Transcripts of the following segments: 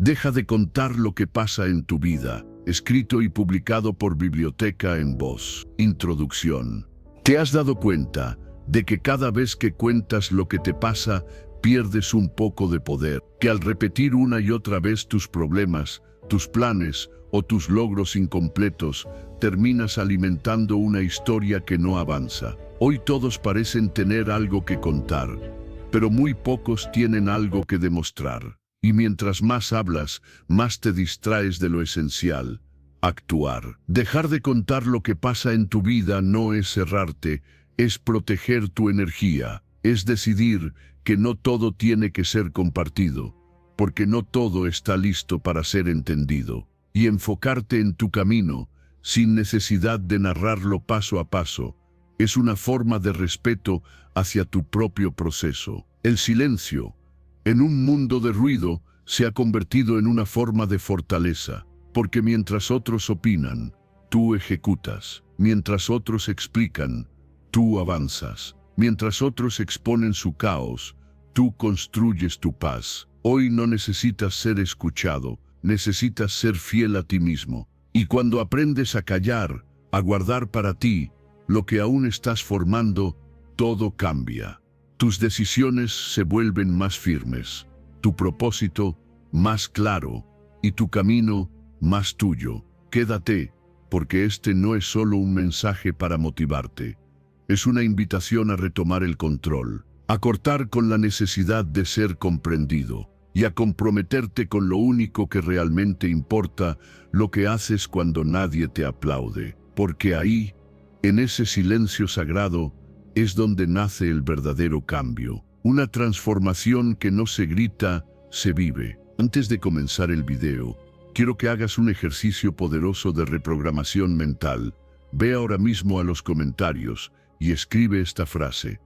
Deja de contar lo que pasa en tu vida. Escrito y publicado por Biblioteca en Voz. Introducción. ¿Te has dado cuenta de que cada vez que cuentas lo que te pasa, pierdes un poco de poder? Que al repetir una y otra vez tus problemas, tus planes o tus logros incompletos, terminas alimentando una historia que no avanza. Hoy todos parecen tener algo que contar, pero muy pocos tienen algo que demostrar. Y mientras más hablas, más te distraes de lo esencial: actuar. Dejar de contar lo que pasa en tu vida no es cerrarte, es proteger tu energía. Es decidir que no todo tiene que ser compartido, porque no todo está listo para ser entendido. Y enfocarte en tu camino, sin necesidad de narrarlo paso a paso, es una forma de respeto hacia tu propio proceso. El silencio, en un mundo de ruido, se ha convertido en una forma de fortaleza, porque mientras otros opinan, tú ejecutas. Mientras otros explican, tú avanzas. Mientras otros exponen su caos, tú construyes tu paz. Hoy no necesitas ser escuchado, necesitas ser fiel a ti mismo. Y cuando aprendes a callar, a guardar para ti lo que aún estás formando, todo cambia. Tus decisiones se vuelven más firmes, tu propósito más claro y tu camino más tuyo. Quédate, porque este no es solo un mensaje para motivarte. Es una invitación a retomar el control, a cortar con la necesidad de ser comprendido y a comprometerte con lo único que realmente importa: lo que haces cuando nadie te aplaude. Porque ahí, en ese silencio sagrado, es donde nace el verdadero cambio. Una transformación que no se grita, se vive. Antes de comenzar el video, quiero que hagas un ejercicio poderoso de reprogramación mental. Ve ahora mismo a los comentarios y escribe esta frase: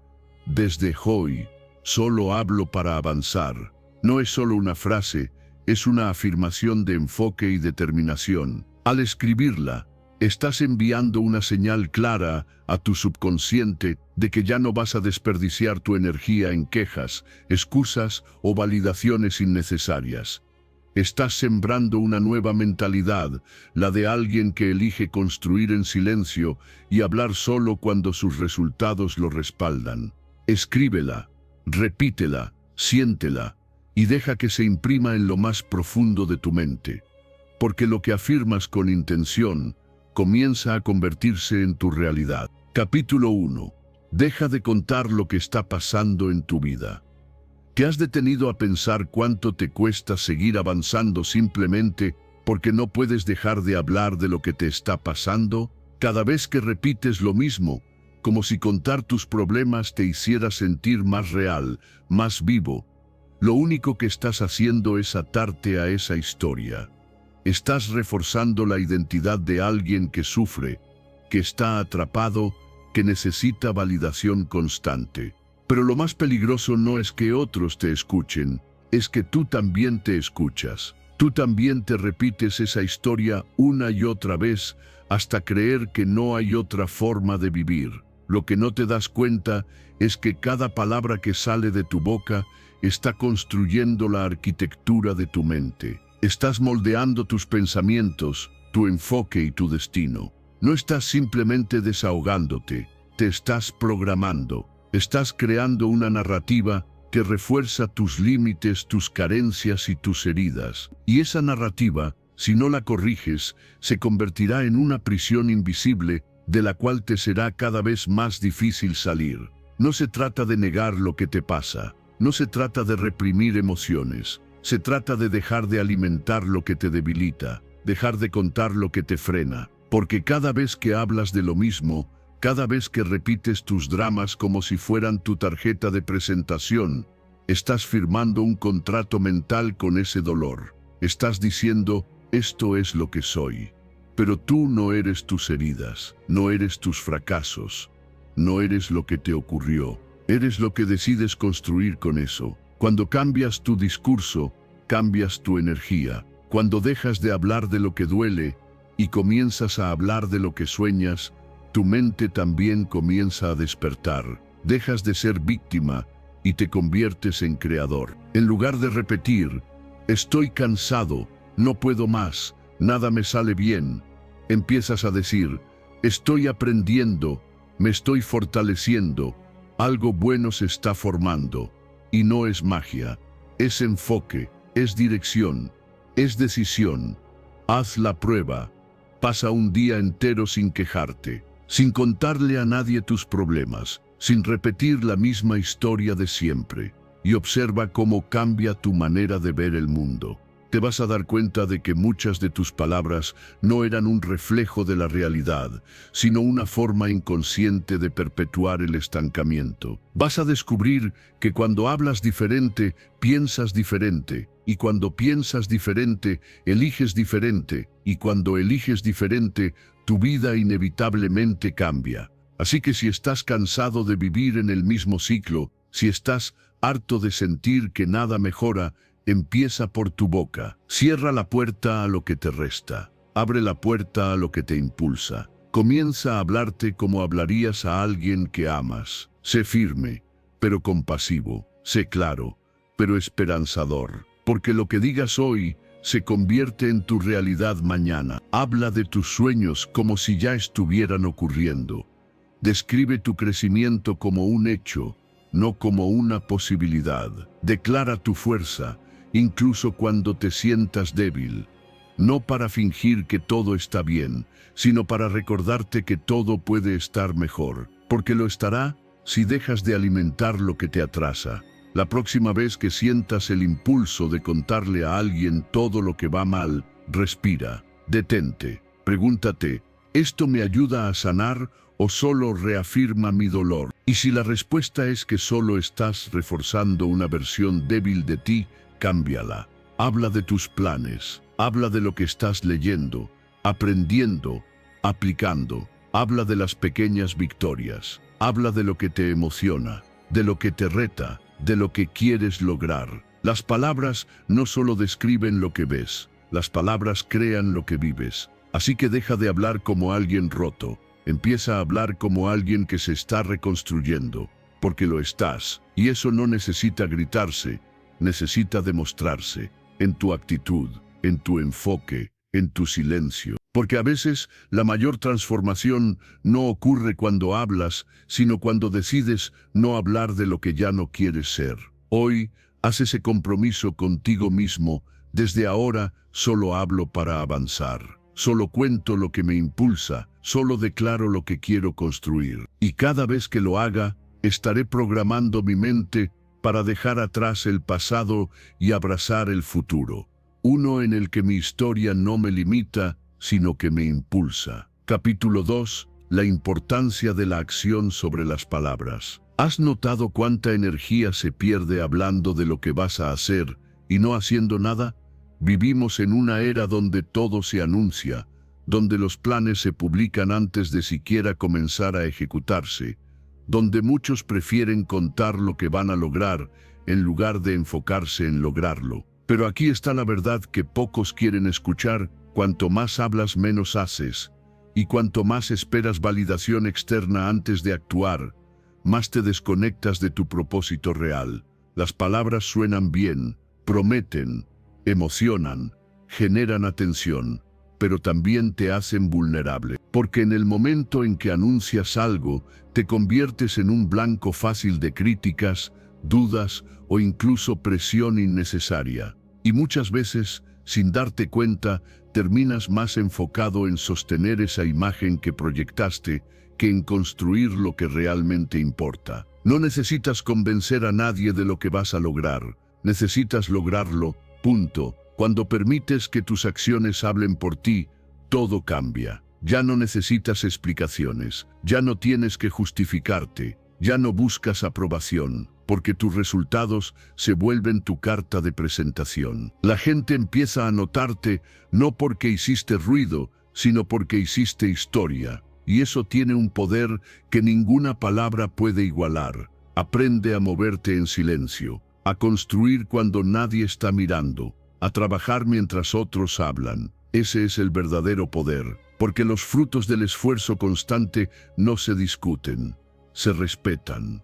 desde hoy, solo hablo para avanzar. No es solo una frase, es una afirmación de enfoque y determinación. Al escribirla, estás enviando una señal clara a tu subconsciente de que ya no vas a desperdiciar tu energía en quejas, excusas o validaciones innecesarias. Estás sembrando una nueva mentalidad, la de alguien que elige construir en silencio y hablar solo cuando sus resultados lo respaldan. Escríbela, repítela, siéntela y deja que se imprima en lo más profundo de tu mente. Porque lo que afirmas con intención comienza a convertirse en tu realidad. Capítulo 1. Deja de contar lo que está pasando en tu vida. ¿Te has detenido a pensar cuánto te cuesta seguir avanzando simplemente porque no puedes dejar de hablar de lo que te está pasando? Cada vez que repites lo mismo, como si contar tus problemas te hiciera sentir más real, más vivo, lo único que estás haciendo es atarte a esa historia. Estás reforzando la identidad de alguien que sufre, que está atrapado, que necesita validación constante. Pero lo más peligroso no es que otros te escuchen, es que tú también te escuchas. Tú también te repites esa historia una y otra vez hasta creer que no hay otra forma de vivir. Lo que no te das cuenta es que cada palabra que sale de tu boca está construyendo la arquitectura de tu mente. Estás moldeando tus pensamientos, tu enfoque y tu destino. No estás simplemente desahogándote, te estás programando. Estás creando una narrativa que refuerza tus límites, tus carencias y tus heridas. Y esa narrativa, si no la corriges, se convertirá en una prisión invisible de la cual te será cada vez más difícil salir. No se trata de negar lo que te pasa, no se trata de reprimir emociones. Se trata de dejar de alimentar lo que te debilita, dejar de contar lo que te frena. Porque cada vez que hablas de lo mismo, cada vez que repites tus dramas como si fueran tu tarjeta de presentación, estás firmando un contrato mental con ese dolor. Estás diciendo: esto es lo que soy. Pero tú no eres tus heridas, no eres tus fracasos, no eres lo que te ocurrió. Eres lo que decides construir con eso. Cuando cambias tu discurso, cambias tu energía. Cuando dejas de hablar de lo que duele y comienzas a hablar de lo que sueñas, tu mente también comienza a despertar. Dejas de ser víctima y te conviertes en creador. En lugar de repetir: Estoy cansado, no puedo más, nada me sale bien. Empiezas a decir, estoy aprendiendo, me estoy fortaleciendo, algo bueno se está formando. Y no es magia, es enfoque, es dirección, es decisión. Haz la prueba. Pasa un día entero sin quejarte, sin contarle a nadie tus problemas, sin repetir la misma historia de siempre, y observa cómo cambia tu manera de ver el mundo. Te vas a dar cuenta de que muchas de tus palabras no eran un reflejo de la realidad, sino una forma inconsciente de perpetuar el estancamiento. Vas a descubrir que cuando hablas diferente, piensas diferente, y cuando piensas diferente, eliges diferente, y cuando eliges diferente, tu vida inevitablemente cambia. Así que si estás cansado de vivir en el mismo ciclo, si estás harto de sentir que nada mejora, empieza por tu boca. Cierra la puerta a lo que te resta. Abre la puerta a lo que te impulsa. Comienza a hablarte como hablarías a alguien que amas. Sé firme, pero compasivo. Sé claro, pero esperanzador. Porque lo que digas hoy se convierte en tu realidad mañana. Habla de tus sueños como si ya estuvieran ocurriendo. Describe tu crecimiento como un hecho, no como una posibilidad. Declara tu fuerza, incluso cuando te sientas débil, no para fingir que todo está bien, sino para recordarte que todo puede estar mejor, porque lo estará si dejas de alimentar lo que te atrasa. La próxima vez que sientas el impulso de contarle a alguien todo lo que va mal, respira, detente, pregúntate, ¿esto me ayuda a sanar o solo reafirma mi dolor? Y si la respuesta es que solo estás reforzando una versión débil de ti, cámbiala. Habla de tus planes, habla de lo que estás leyendo, aprendiendo, aplicando. Habla de las pequeñas victorias, habla de lo que te emociona, de lo que te reta, de lo que quieres lograr. Las palabras no solo describen lo que ves, las palabras crean lo que vives. Así que deja de hablar como alguien roto, empieza a hablar como alguien que se está reconstruyendo, porque lo estás, y eso no necesita gritarse, necesita demostrarse en tu actitud, en tu enfoque, en tu silencio. Porque a veces la mayor transformación no ocurre cuando hablas, sino cuando decides no hablar de lo que ya no quieres ser. Hoy, haz ese compromiso contigo mismo. Desde ahora, solo hablo para avanzar. Solo cuento lo que me impulsa, solo declaro lo que quiero construir. Y cada vez que lo haga, estaré programando mi mente para dejar atrás el pasado y abrazar el futuro. Uno en el que mi historia no me limita, sino que me impulsa. Capítulo 2. La importancia de la acción sobre las palabras. ¿Has notado cuánta energía se pierde hablando de lo que vas a hacer y no haciendo nada? Vivimos en una era donde todo se anuncia, donde los planes se publican antes de siquiera comenzar a ejecutarse, donde muchos prefieren contar lo que van a lograr en lugar de enfocarse en lograrlo. Pero aquí está la verdad que pocos quieren escuchar: cuanto más hablas, menos haces, y cuanto más esperas validación externa antes de actuar, más te desconectas de tu propósito real. Las palabras suenan bien, prometen, emocionan, generan atención, pero también te hacen vulnerable. Porque en el momento en que anuncias algo, te conviertes en un blanco fácil de críticas, dudas o incluso presión innecesaria. Y muchas veces, sin darte cuenta, terminas más enfocado en sostener esa imagen que proyectaste que en construir lo que realmente importa. No necesitas convencer a nadie de lo que vas a lograr, necesitas lograrlo, punto. Cuando permites que tus acciones hablen por ti, todo cambia. Ya no necesitas explicaciones, ya no tienes que justificarte, ya no buscas aprobación, porque tus resultados se vuelven tu carta de presentación. La gente empieza a notarte no porque hiciste ruido, sino porque hiciste historia. Y eso tiene un poder que ninguna palabra puede igualar. Aprende a moverte en silencio, a construir cuando nadie está mirando, a trabajar mientras otros hablan. Ese es el verdadero poder, porque los frutos del esfuerzo constante no se discuten, se respetan.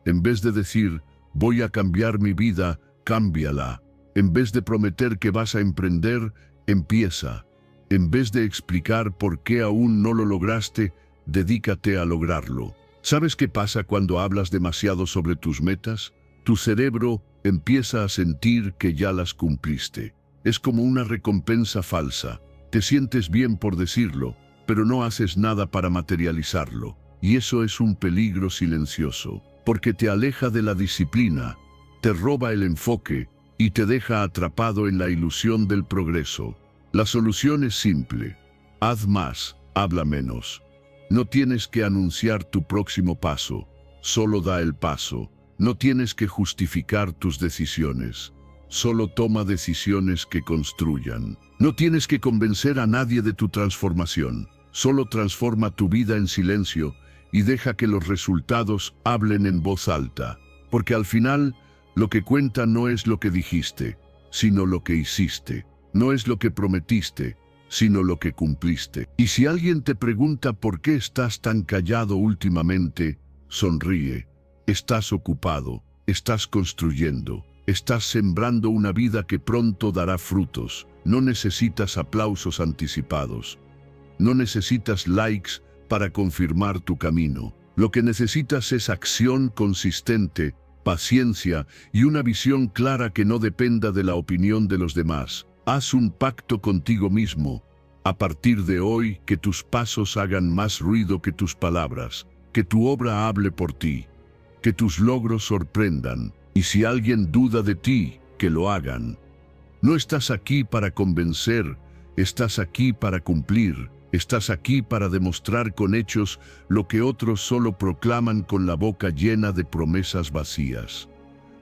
En vez de decir, voy a cambiar mi vida, cámbiala. En vez de prometer que vas a emprender, empieza. En vez de explicar por qué aún no lo lograste, dedícate a lograrlo. ¿Sabes qué pasa cuando hablas demasiado sobre tus metas? Tu cerebro empieza a sentir que ya las cumpliste. Es como una recompensa falsa. Te sientes bien por decirlo, pero no haces nada para materializarlo. Y eso es un peligro silencioso, porque te aleja de la disciplina, te roba el enfoque y te deja atrapado en la ilusión del progreso. La solución es simple. Haz más, habla menos. No tienes que anunciar tu próximo paso, solo da el paso. No tienes que justificar tus decisiones, solo toma decisiones que construyan. No tienes que convencer a nadie de tu transformación, solo transforma tu vida en silencio y deja que los resultados hablen en voz alta. Porque al final, lo que cuenta no es lo que dijiste, sino lo que hiciste. No es lo que prometiste, sino lo que cumpliste. Y si alguien te pregunta por qué estás tan callado últimamente, sonríe. Estás ocupado, estás construyendo, estás sembrando una vida que pronto dará frutos. No necesitas aplausos anticipados. No necesitas likes para confirmar tu camino. Lo que necesitas es acción consistente, paciencia y una visión clara que no dependa de la opinión de los demás. Haz un pacto contigo mismo. A partir de hoy, que tus pasos hagan más ruido que tus palabras, que tu obra hable por ti, que tus logros sorprendan, y si alguien duda de ti, que lo hagan. No estás aquí para convencer, estás aquí para cumplir, estás aquí para demostrar con hechos lo que otros solo proclaman con la boca llena de promesas vacías.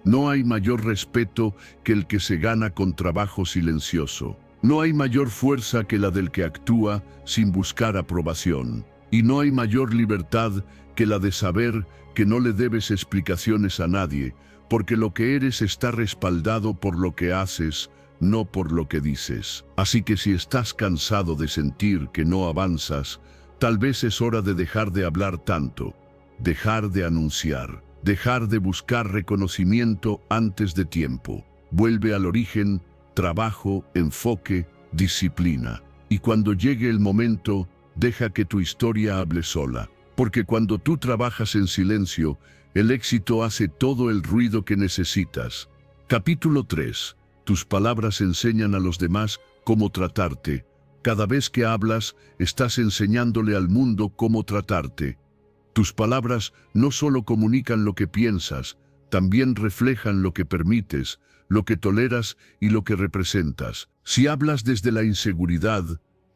No hay mayor respeto que el que se gana con trabajo silencioso. No hay mayor fuerza que la del que actúa sin buscar aprobación. Y no hay mayor libertad que la de saber que no le debes explicaciones a nadie, porque lo que eres está respaldado por lo que haces, no por lo que dices. Así que si estás cansado de sentir que no avanzas, tal vez es hora de dejar de hablar tanto, dejar de anunciar. Dejar de buscar reconocimiento antes de tiempo. Vuelve al origen, trabajo, enfoque, disciplina. Y cuando llegue el momento, deja que tu historia hable sola. Porque cuando tú trabajas en silencio, el éxito hace todo el ruido que necesitas. Capítulo 3. Tus palabras enseñan a los demás cómo tratarte. Cada vez que hablas, estás enseñándole al mundo cómo tratarte. Tus palabras no solo comunican lo que piensas, también reflejan lo que permites, lo que toleras y lo que representas. Si hablas desde la inseguridad,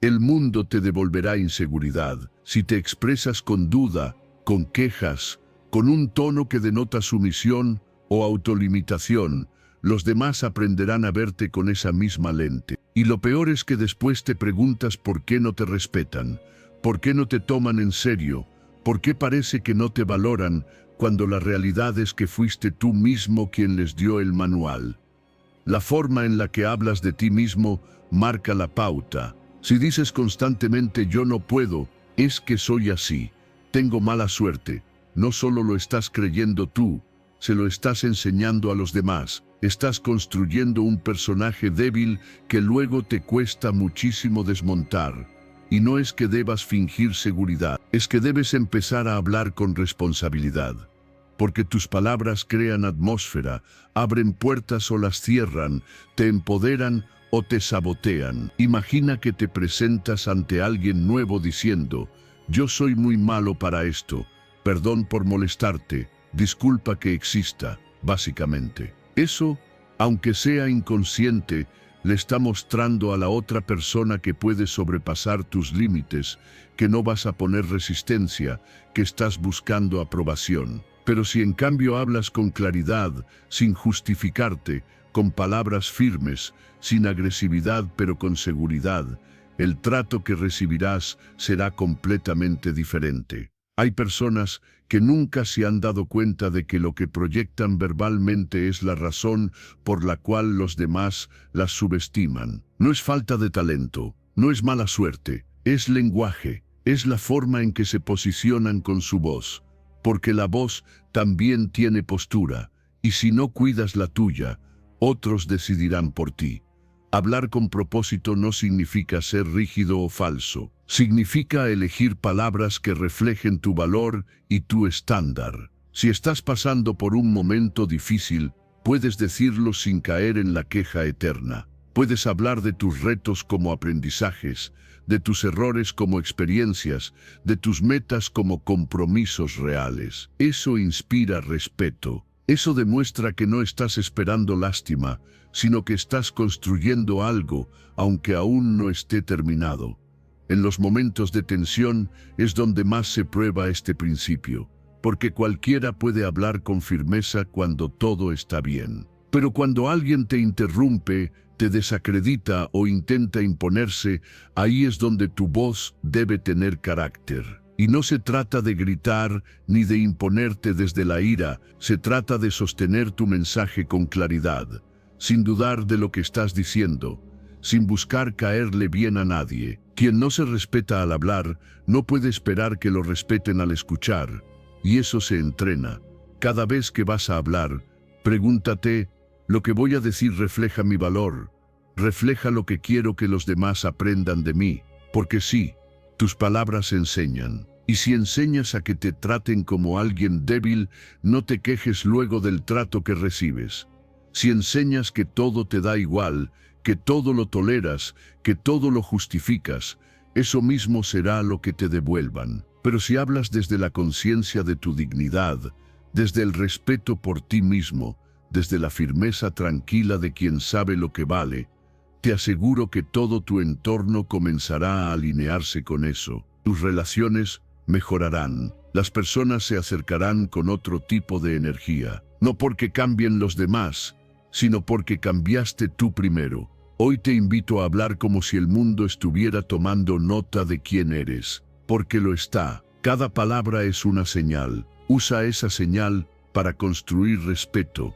el mundo te devolverá inseguridad. Si te expresas con duda, con quejas, con un tono que denota sumisión o autolimitación, los demás aprenderán a verte con esa misma lente. Y lo peor es que después te preguntas por qué no te respetan, por qué no te toman en serio, ¿por qué parece que no te valoran cuando la realidad es que fuiste tú mismo quien les dio el manual? La forma en la que hablas de ti mismo marca la pauta. Si dices constantemente yo no puedo, es que soy así, tengo mala suerte, no solo lo estás creyendo tú, se lo estás enseñando a los demás. Estás construyendo un personaje débil que luego te cuesta muchísimo desmontar. Y no es que debas fingir seguridad, es que debes empezar a hablar con responsabilidad. Porque tus palabras crean atmósfera, abren puertas o las cierran, te empoderan o te sabotean. Imagina que te presentas ante alguien nuevo diciendo, yo soy muy malo para esto, perdón por molestarte, disculpa que exista, básicamente. Eso, aunque sea inconsciente, le está mostrando a la otra persona que puedes sobrepasar tus límites, que no vas a poner resistencia, que estás buscando aprobación. Pero si en cambio hablas con claridad, sin justificarte, con palabras firmes, sin agresividad pero con seguridad, el trato que recibirás será completamente diferente. Hay personas que nunca se han dado cuenta de que lo que proyectan verbalmente es la razón por la cual los demás las subestiman. No es falta de talento, no es mala suerte, es lenguaje, es la forma en que se posicionan con su voz. Porque la voz también tiene postura, y si no cuidas la tuya, otros decidirán por ti. Hablar con propósito no significa ser rígido o falso. Significa elegir palabras que reflejen tu valor y tu estándar. Si estás pasando por un momento difícil, puedes decirlo sin caer en la queja eterna. Puedes hablar de tus retos como aprendizajes, de tus errores como experiencias, de tus metas como compromisos reales. Eso inspira respeto. Eso demuestra que no estás esperando lástima, sino que estás construyendo algo, aunque aún no esté terminado. En los momentos de tensión es donde más se prueba este principio, porque cualquiera puede hablar con firmeza cuando todo está bien. Pero cuando alguien te interrumpe, te desacredita o intenta imponerse, ahí es donde tu voz debe tener carácter. Y no se trata de gritar ni de imponerte desde la ira, se trata de sostener tu mensaje con claridad, sin dudar de lo que estás diciendo, sin buscar caerle bien a nadie. Quien no se respeta al hablar, no puede esperar que lo respeten al escuchar, y eso se entrena. Cada vez que vas a hablar, pregúntate, ¿lo que voy a decir refleja mi valor? ¿Refleja lo que quiero que los demás aprendan de mí? Porque sí, tus palabras enseñan. Y si enseñas a que te traten como alguien débil, no te quejes luego del trato que recibes. Si enseñas que todo te da igual, que todo lo toleras, que todo lo justificas, eso mismo será lo que te devuelvan. Pero si hablas desde la conciencia de tu dignidad, desde el respeto por ti mismo, desde la firmeza tranquila de quien sabe lo que vale, te aseguro que todo tu entorno comenzará a alinearse con eso. Tus relaciones mejorarán. Las personas se acercarán con otro tipo de energía. No porque cambien los demás, sino porque cambiaste tú primero. Hoy te invito a hablar como si el mundo estuviera tomando nota de quién eres, porque lo está. Cada palabra es una señal. Usa esa señal para construir respeto,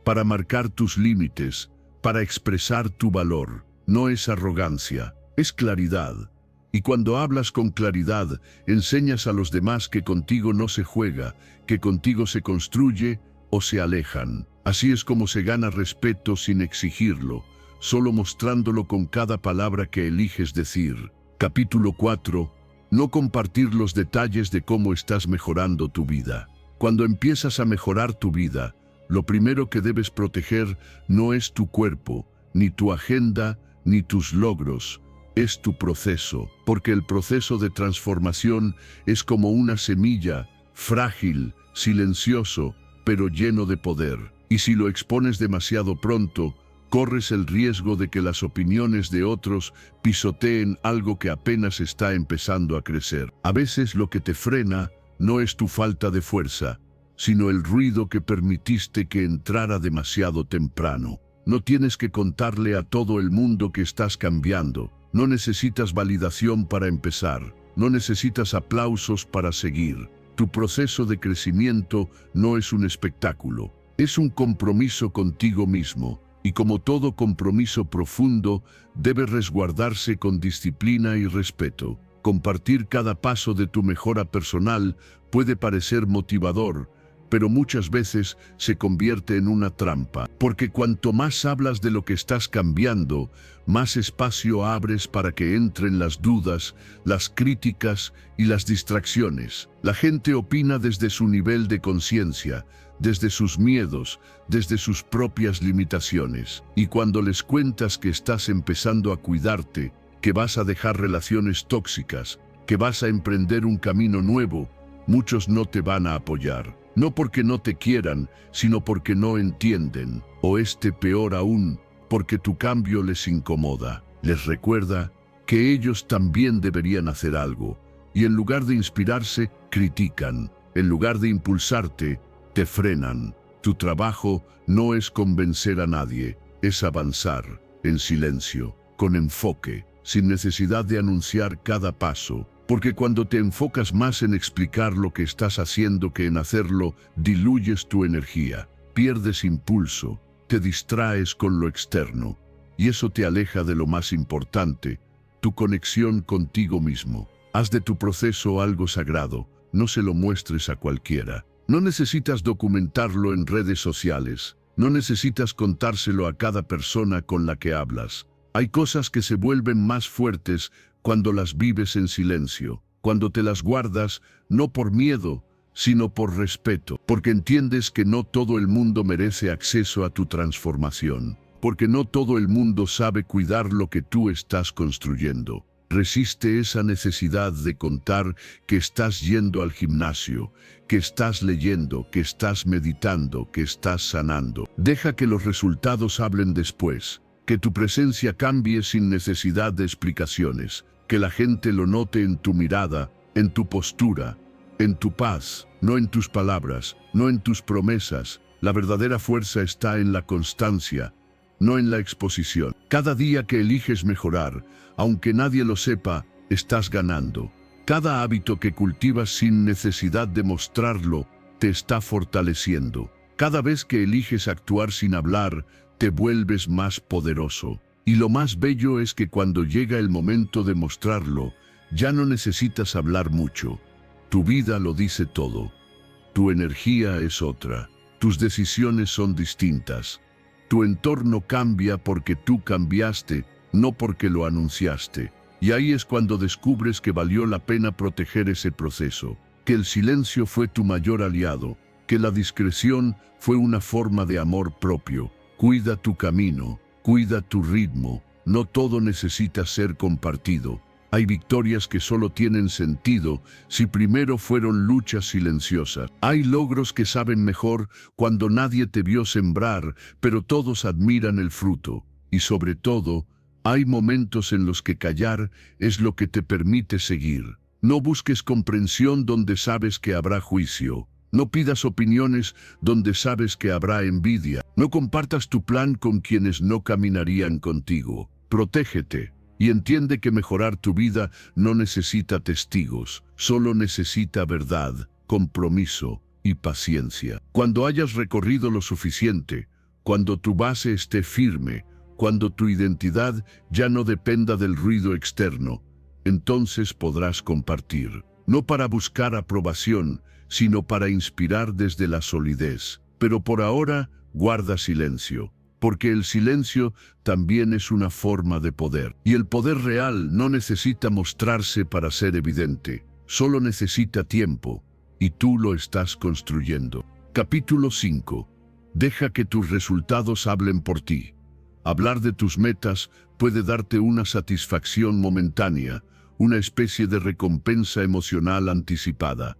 para marcar tus límites, para expresar tu valor. No es arrogancia, es claridad. Y cuando hablas con claridad, enseñas a los demás que contigo no se juega, que contigo se construye o se alejan. Así es como se gana respeto sin exigirlo, solo mostrándolo con cada palabra que eliges decir. Capítulo 4. No compartir los detalles de cómo estás mejorando tu vida. Cuando empiezas a mejorar tu vida, lo primero que debes proteger no es tu cuerpo, ni tu agenda, ni tus logros. Es tu proceso, porque el proceso de transformación es como una semilla, frágil, silencioso, pero lleno de poder. Y si lo expones demasiado pronto, corres el riesgo de que las opiniones de otros pisoteen algo que apenas está empezando a crecer. A veces lo que te frena no es tu falta de fuerza, sino el ruido que permitiste que entrara demasiado temprano. No tienes que contarle a todo el mundo que estás cambiando. No necesitas validación para empezar. No necesitas aplausos para seguir. Tu proceso de crecimiento no es un espectáculo. Es un compromiso contigo mismo. Y como todo compromiso profundo, debe resguardarse con disciplina y respeto. Compartir cada paso de tu mejora personal puede parecer motivador, pero muchas veces se convierte en una trampa, porque cuanto más hablas de lo que estás cambiando, más espacio abres para que entren las dudas, las críticas y las distracciones. La gente opina desde su nivel de conciencia, desde sus miedos, desde sus propias limitaciones. Y cuando les cuentas que estás empezando a cuidarte, que vas a dejar relaciones tóxicas, que vas a emprender un camino nuevo, muchos no te van a apoyar. No porque no te quieran, sino porque no entienden, o peor aún, porque tu cambio les incomoda. Les recuerda que ellos también deberían hacer algo, y en lugar de inspirarse, critican. En lugar de impulsarte, te frenan. Tu trabajo no es convencer a nadie, es avanzar, en silencio, con enfoque, sin necesidad de anunciar cada paso. Porque cuando te enfocas más en explicar lo que estás haciendo que en hacerlo, diluyes tu energía, pierdes impulso, te distraes con lo externo, y eso te aleja de lo más importante, tu conexión contigo mismo. Haz de tu proceso algo sagrado, no se lo muestres a cualquiera. No necesitas documentarlo en redes sociales, No necesitas contárselo a cada persona con la que hablas. Hay cosas que se vuelven más fuertes cuando las vives en silencio, cuando te las guardas, no por miedo, sino por respeto, porque entiendes que no todo el mundo merece acceso a tu transformación, porque no todo el mundo sabe cuidar lo que tú estás construyendo. Resiste esa necesidad de contar que estás yendo al gimnasio, que estás leyendo, que estás meditando, que estás sanando. Deja que los resultados hablen después, que tu presencia cambie sin necesidad de explicaciones, que la gente lo note en tu mirada, en tu postura, en tu paz, no en tus palabras, no en tus promesas. La verdadera fuerza está en la constancia, no en la exposición. Cada día que eliges mejorar, aunque nadie lo sepa, estás ganando. Cada hábito que cultivas sin necesidad de mostrarlo, te está fortaleciendo. Cada vez que eliges actuar sin hablar, te vuelves más poderoso. Y lo más bello es que cuando llega el momento de mostrarlo, ya no necesitas hablar mucho. Tu vida lo dice todo. Tu energía es otra. Tus decisiones son distintas. Tu entorno cambia porque tú cambiaste, no porque lo anunciaste. Y ahí es cuando descubres que valió la pena proteger ese proceso, que el silencio fue tu mayor aliado, que la discreción fue una forma de amor propio. Cuida tu camino, cuida tu ritmo, no todo necesita ser compartido. Hay victorias que solo tienen sentido si primero fueron luchas silenciosas. Hay logros que saben mejor cuando nadie te vio sembrar, pero todos admiran el fruto. Y sobre todo, hay momentos en los que callar es lo que te permite seguir. No busques comprensión donde sabes que habrá juicio. No pidas opiniones donde sabes que habrá envidia. No compartas tu plan con quienes no caminarían contigo. Protégete. Y entiende que mejorar tu vida no necesita testigos, solo necesita verdad, compromiso y paciencia. Cuando hayas recorrido lo suficiente, cuando tu base esté firme, cuando tu identidad ya no dependa del ruido externo, entonces podrás compartir. No para buscar aprobación, sino para inspirar desde la solidez. Pero por ahora, guarda silencio. Porque el silencio también es una forma de poder. Y el poder real no necesita mostrarse para ser evidente, solo necesita tiempo, y tú lo estás construyendo. Capítulo 5. Deja que tus resultados hablen por ti. Hablar de tus metas puede darte una satisfacción momentánea, una especie de recompensa emocional anticipada.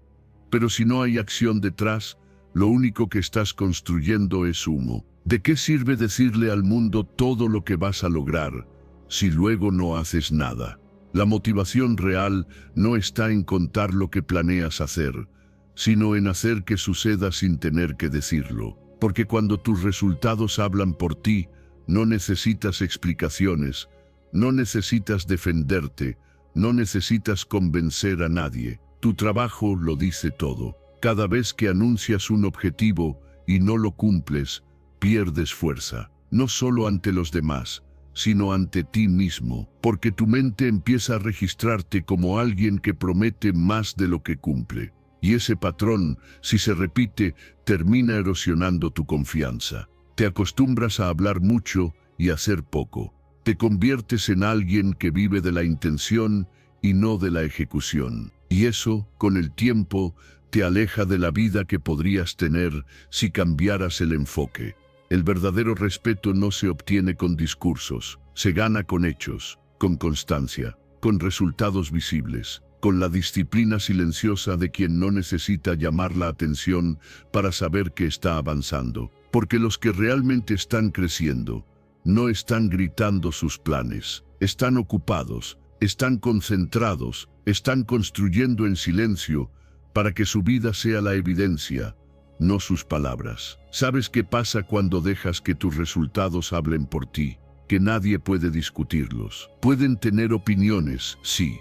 Pero si no hay acción detrás, lo único que estás construyendo es humo. ¿De qué sirve decirle al mundo todo lo que vas a lograr si luego no haces nada? La motivación real no está en contar lo que planeas hacer, sino en hacer que suceda sin tener que decirlo. Porque cuando tus resultados hablan por ti, no necesitas explicaciones, no necesitas defenderte, no necesitas convencer a nadie. Tu trabajo lo dice todo. Cada vez que anuncias un objetivo y no lo cumples, pierdes fuerza, no solo ante los demás, sino ante ti mismo, porque tu mente empieza a registrarte como alguien que promete más de lo que cumple. Y ese patrón, si se repite, termina erosionando tu confianza. Te acostumbras a hablar mucho y a hacer poco. Te conviertes en alguien que vive de la intención y no de la ejecución. Y eso, con el tiempo, te aleja de la vida que podrías tener si cambiaras el enfoque. El verdadero respeto no se obtiene con discursos, se gana con hechos, con constancia, con resultados visibles, con la disciplina silenciosa de quien no necesita llamar la atención para saber que está avanzando. Porque los que realmente están creciendo no están gritando sus planes, están ocupados, están concentrados, están construyendo en silencio para que su vida sea la evidencia, no sus palabras. ¿Sabes qué pasa cuando dejas que tus resultados hablen por ti? Que nadie puede discutirlos. Pueden tener opiniones, sí,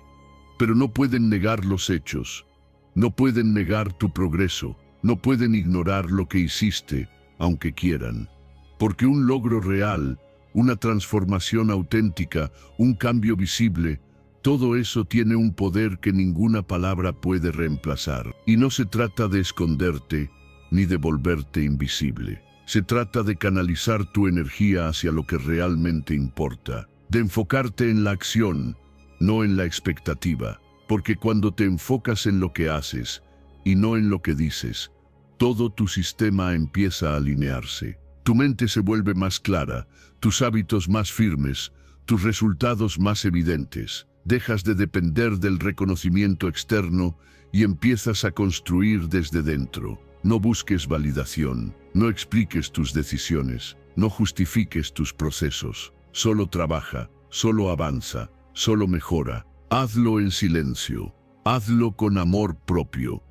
pero no pueden negar los hechos. No pueden negar tu progreso. No pueden ignorar lo que hiciste, aunque quieran. Porque un logro real, una transformación auténtica, un cambio visible, todo eso tiene un poder que ninguna palabra puede reemplazar. Y no se trata de esconderte, ni de volverte invisible. Se trata de canalizar tu energía hacia lo que realmente importa, de enfocarte en la acción, no en la expectativa, porque cuando te enfocas en lo que haces y no en lo que dices, todo tu sistema empieza a alinearse. Tu mente se vuelve más clara, tus hábitos más firmes, tus resultados más evidentes. Dejas de depender del reconocimiento externo y empiezas a construir desde dentro. No busques validación, no expliques tus decisiones, no justifiques tus procesos. Solo trabaja, solo avanza, solo mejora. Hazlo en silencio, hazlo con amor propio.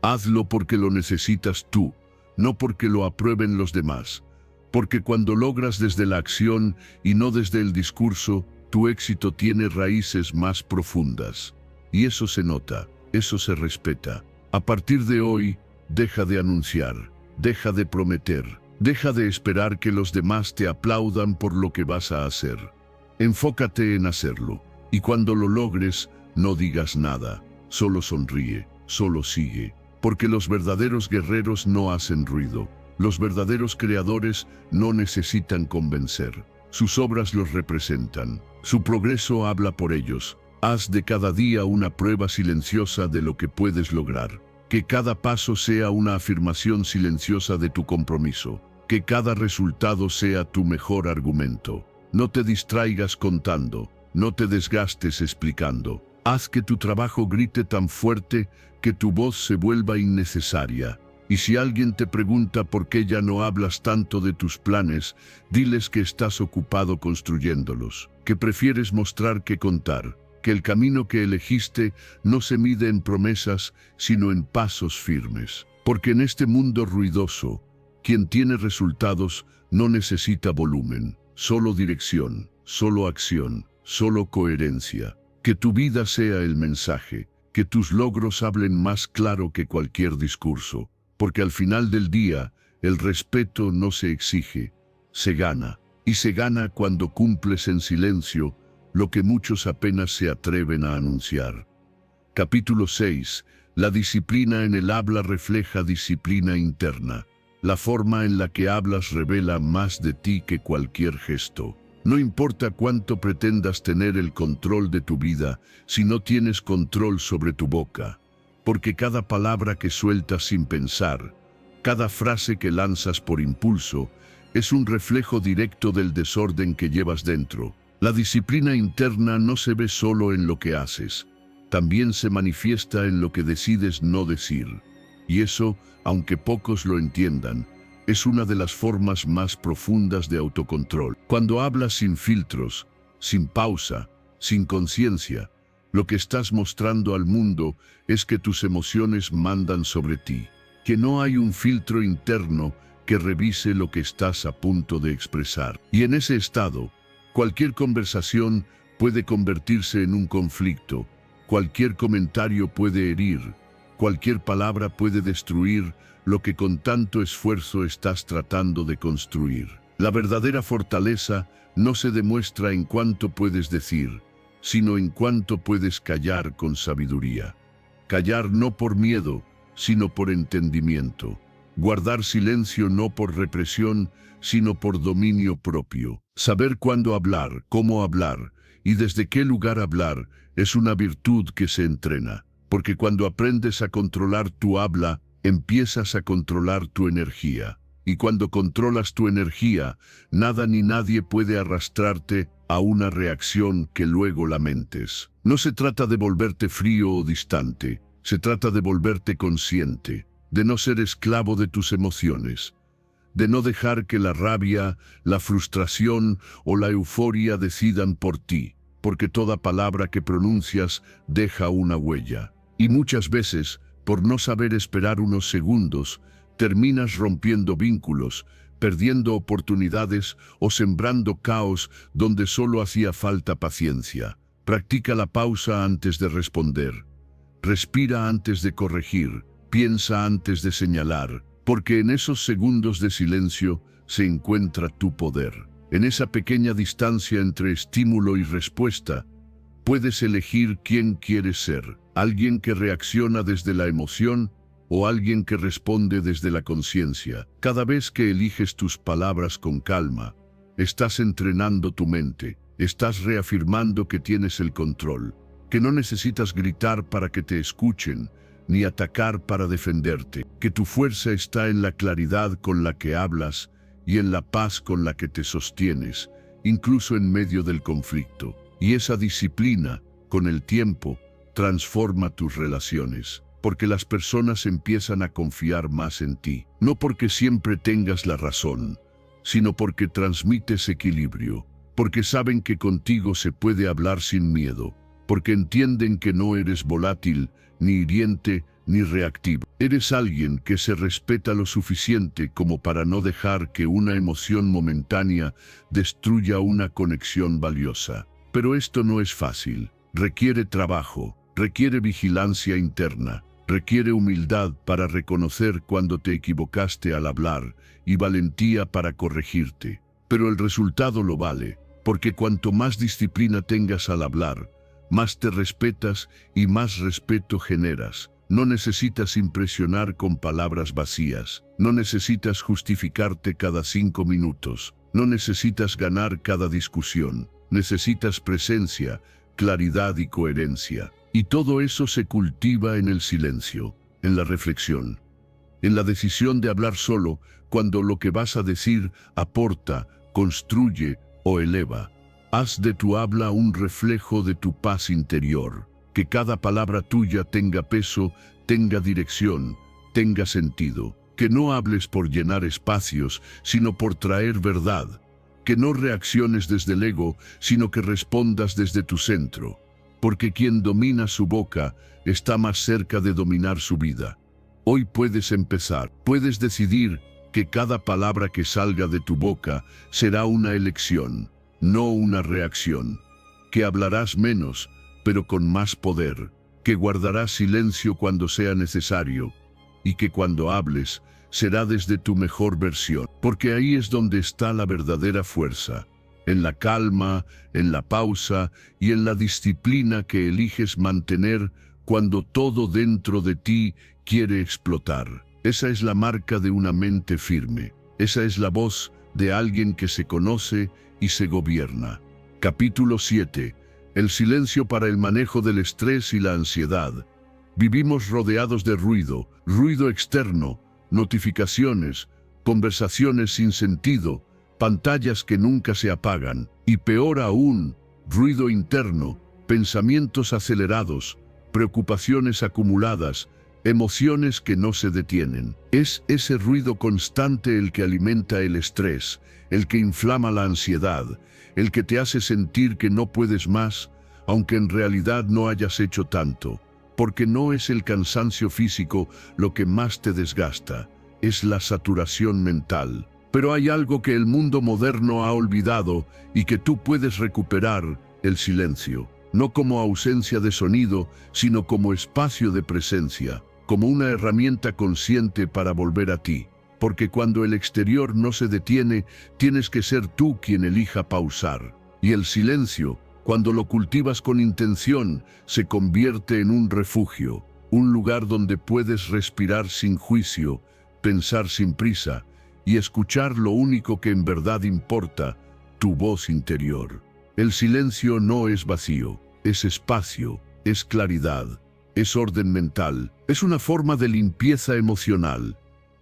Hazlo porque lo necesitas tú, no porque lo aprueben los demás. Porque cuando logras desde la acción y no desde el discurso, tu éxito tiene raíces más profundas. Y eso se nota, eso se respeta. A partir de hoy, deja de anunciar, deja de prometer, deja de esperar que los demás te aplaudan por lo que vas a hacer. Enfócate en hacerlo. Y cuando lo logres, no digas nada, solo sonríe, solo sigue. Porque los verdaderos guerreros no hacen ruido. Los verdaderos creadores no necesitan convencer. Sus obras los representan. Su progreso habla por ellos. Haz de cada día una prueba silenciosa de lo que puedes lograr. Que cada paso sea una afirmación silenciosa de tu compromiso. Que cada resultado sea tu mejor argumento. No te distraigas contando. No te desgastes explicando. Haz que tu trabajo grite tan fuerte que tu voz se vuelva innecesaria. Y si alguien te pregunta por qué ya no hablas tanto de tus planes, diles que estás ocupado construyéndolos, que prefieres mostrar que contar, que el camino que elegiste no se mide en promesas, sino en pasos firmes. Porque en este mundo ruidoso, quien tiene resultados no necesita volumen, solo dirección, solo acción, solo coherencia. Que tu vida sea el mensaje, que tus logros hablen más claro que cualquier discurso. Porque al final del día, el respeto no se exige, se gana. Y se gana cuando cumples en silencio lo que muchos apenas se atreven a anunciar. Capítulo 6. La disciplina en el habla refleja disciplina interna. La forma en la que hablas revela más de ti que cualquier gesto. No importa cuánto pretendas tener el control de tu vida, si no tienes control sobre tu boca. Porque cada palabra que sueltas sin pensar, cada frase que lanzas por impulso, es un reflejo directo del desorden que llevas dentro. La disciplina interna no se ve solo en lo que haces, también se manifiesta en lo que decides no decir. Y eso, aunque pocos lo entiendan, es una de las formas más profundas de autocontrol. Cuando hablas sin filtros, sin pausa, sin conciencia, lo que estás mostrando al mundo es que tus emociones mandan sobre ti, que no hay un filtro interno que revise lo que estás a punto de expresar. Y en ese estado, cualquier conversación puede convertirse en un conflicto, cualquier comentario puede herir, cualquier palabra puede destruir lo que con tanto esfuerzo estás tratando de construir. La verdadera fortaleza no se demuestra en cuánto puedes decir, sino en cuánto puedes callar con sabiduría. Callar no por miedo, sino por entendimiento. Guardar silencio no por represión, sino por dominio propio. Saber cuándo hablar, cómo hablar y desde qué lugar hablar es una virtud que se entrena. Porque cuando aprendes a controlar tu habla, empiezas a controlar tu energía. Y cuando controlas tu energía, nada ni nadie puede arrastrarte a una reacción que luego lamentes. No se trata de volverte frío o distante, se trata de volverte consciente, de no ser esclavo de tus emociones, de no dejar que la rabia, la frustración o la euforia decidan por ti, porque toda palabra que pronuncias deja una huella. Y muchas veces, por no saber esperar unos segundos, terminas rompiendo vínculos, perdiendo oportunidades o sembrando caos donde solo hacía falta paciencia. Practica la pausa antes de responder. Respira antes de corregir. Piensa antes de señalar. Porque en esos segundos de silencio se encuentra tu poder. En esa pequeña distancia entre estímulo y respuesta, puedes elegir quién quieres ser. Alguien que reacciona desde la emoción o alguien que responde desde la conciencia. Cada vez que eliges tus palabras con calma, estás entrenando tu mente, estás reafirmando que tienes el control, que no necesitas gritar para que te escuchen, ni atacar para defenderte, que tu fuerza está en la claridad con la que hablas y en la paz con la que te sostienes, incluso en medio del conflicto. Y esa disciplina, con el tiempo, transforma tus relaciones, porque las personas empiezan a confiar más en ti, no porque siempre tengas la razón, sino porque transmites equilibrio, porque saben que contigo se puede hablar sin miedo, porque entienden que no eres volátil, ni hiriente, ni reactivo. Eres alguien que se respeta lo suficiente como para no dejar que una emoción momentánea destruya una conexión valiosa. Pero esto no es fácil. Requiere trabajo, requiere vigilancia interna, requiere humildad para reconocer cuando te equivocaste al hablar y valentía para corregirte. Pero el resultado lo vale, porque cuanto más disciplina tengas al hablar, más te respetas y más respeto generas. No necesitas impresionar con palabras vacías, no necesitas justificarte cada 5 minutos, no necesitas ganar cada discusión, necesitas presencia, claridad y coherencia. Y todo eso se cultiva en el silencio, en la reflexión, en la decisión de hablar solo cuando lo que vas a decir aporta, construye o eleva. Haz de tu habla un reflejo de tu paz interior, que cada palabra tuya tenga peso, tenga dirección, tenga sentido. Que no hables por llenar espacios, sino por traer verdad. Que no reacciones desde el ego, sino que respondas desde tu centro. Porque quien domina su boca está más cerca de dominar su vida. Hoy puedes empezar, puedes decidir que cada palabra que salga de tu boca será una elección, no una reacción. Que hablarás menos, pero con más poder. Que guardarás silencio cuando sea necesario, y que cuando hables será desde tu mejor versión. Porque ahí es donde está la verdadera fuerza. En la calma, en la pausa y en la disciplina que eliges mantener cuando todo dentro de ti quiere explotar. Esa es la marca de una mente firme. Esa es la voz de alguien que se conoce y se gobierna. Capítulo 7. El silencio para el manejo del estrés y la ansiedad. Vivimos rodeados de ruido, ruido externo, notificaciones, conversaciones sin sentido, pantallas que nunca se apagan, y peor aún, ruido interno, pensamientos acelerados, preocupaciones acumuladas, emociones que no se detienen. Es ese ruido constante el que alimenta el estrés, el que inflama la ansiedad, el que te hace sentir que no puedes más, aunque en realidad no hayas hecho tanto. Porque no es el cansancio físico lo que más te desgasta, es la saturación mental. Pero hay algo que el mundo moderno ha olvidado y que tú puedes recuperar: el silencio. No como ausencia de sonido, sino como espacio de presencia, como una herramienta consciente para volver a ti. Porque cuando el exterior no se detiene, tienes que ser tú quien elija pausar. Y el silencio, cuando lo cultivas con intención, se convierte en un refugio, un lugar donde puedes respirar sin juicio, pensar sin prisa y escuchar lo único que en verdad importa, tu voz interior. El silencio no es vacío, es espacio, es claridad, es orden mental, es una forma de limpieza emocional.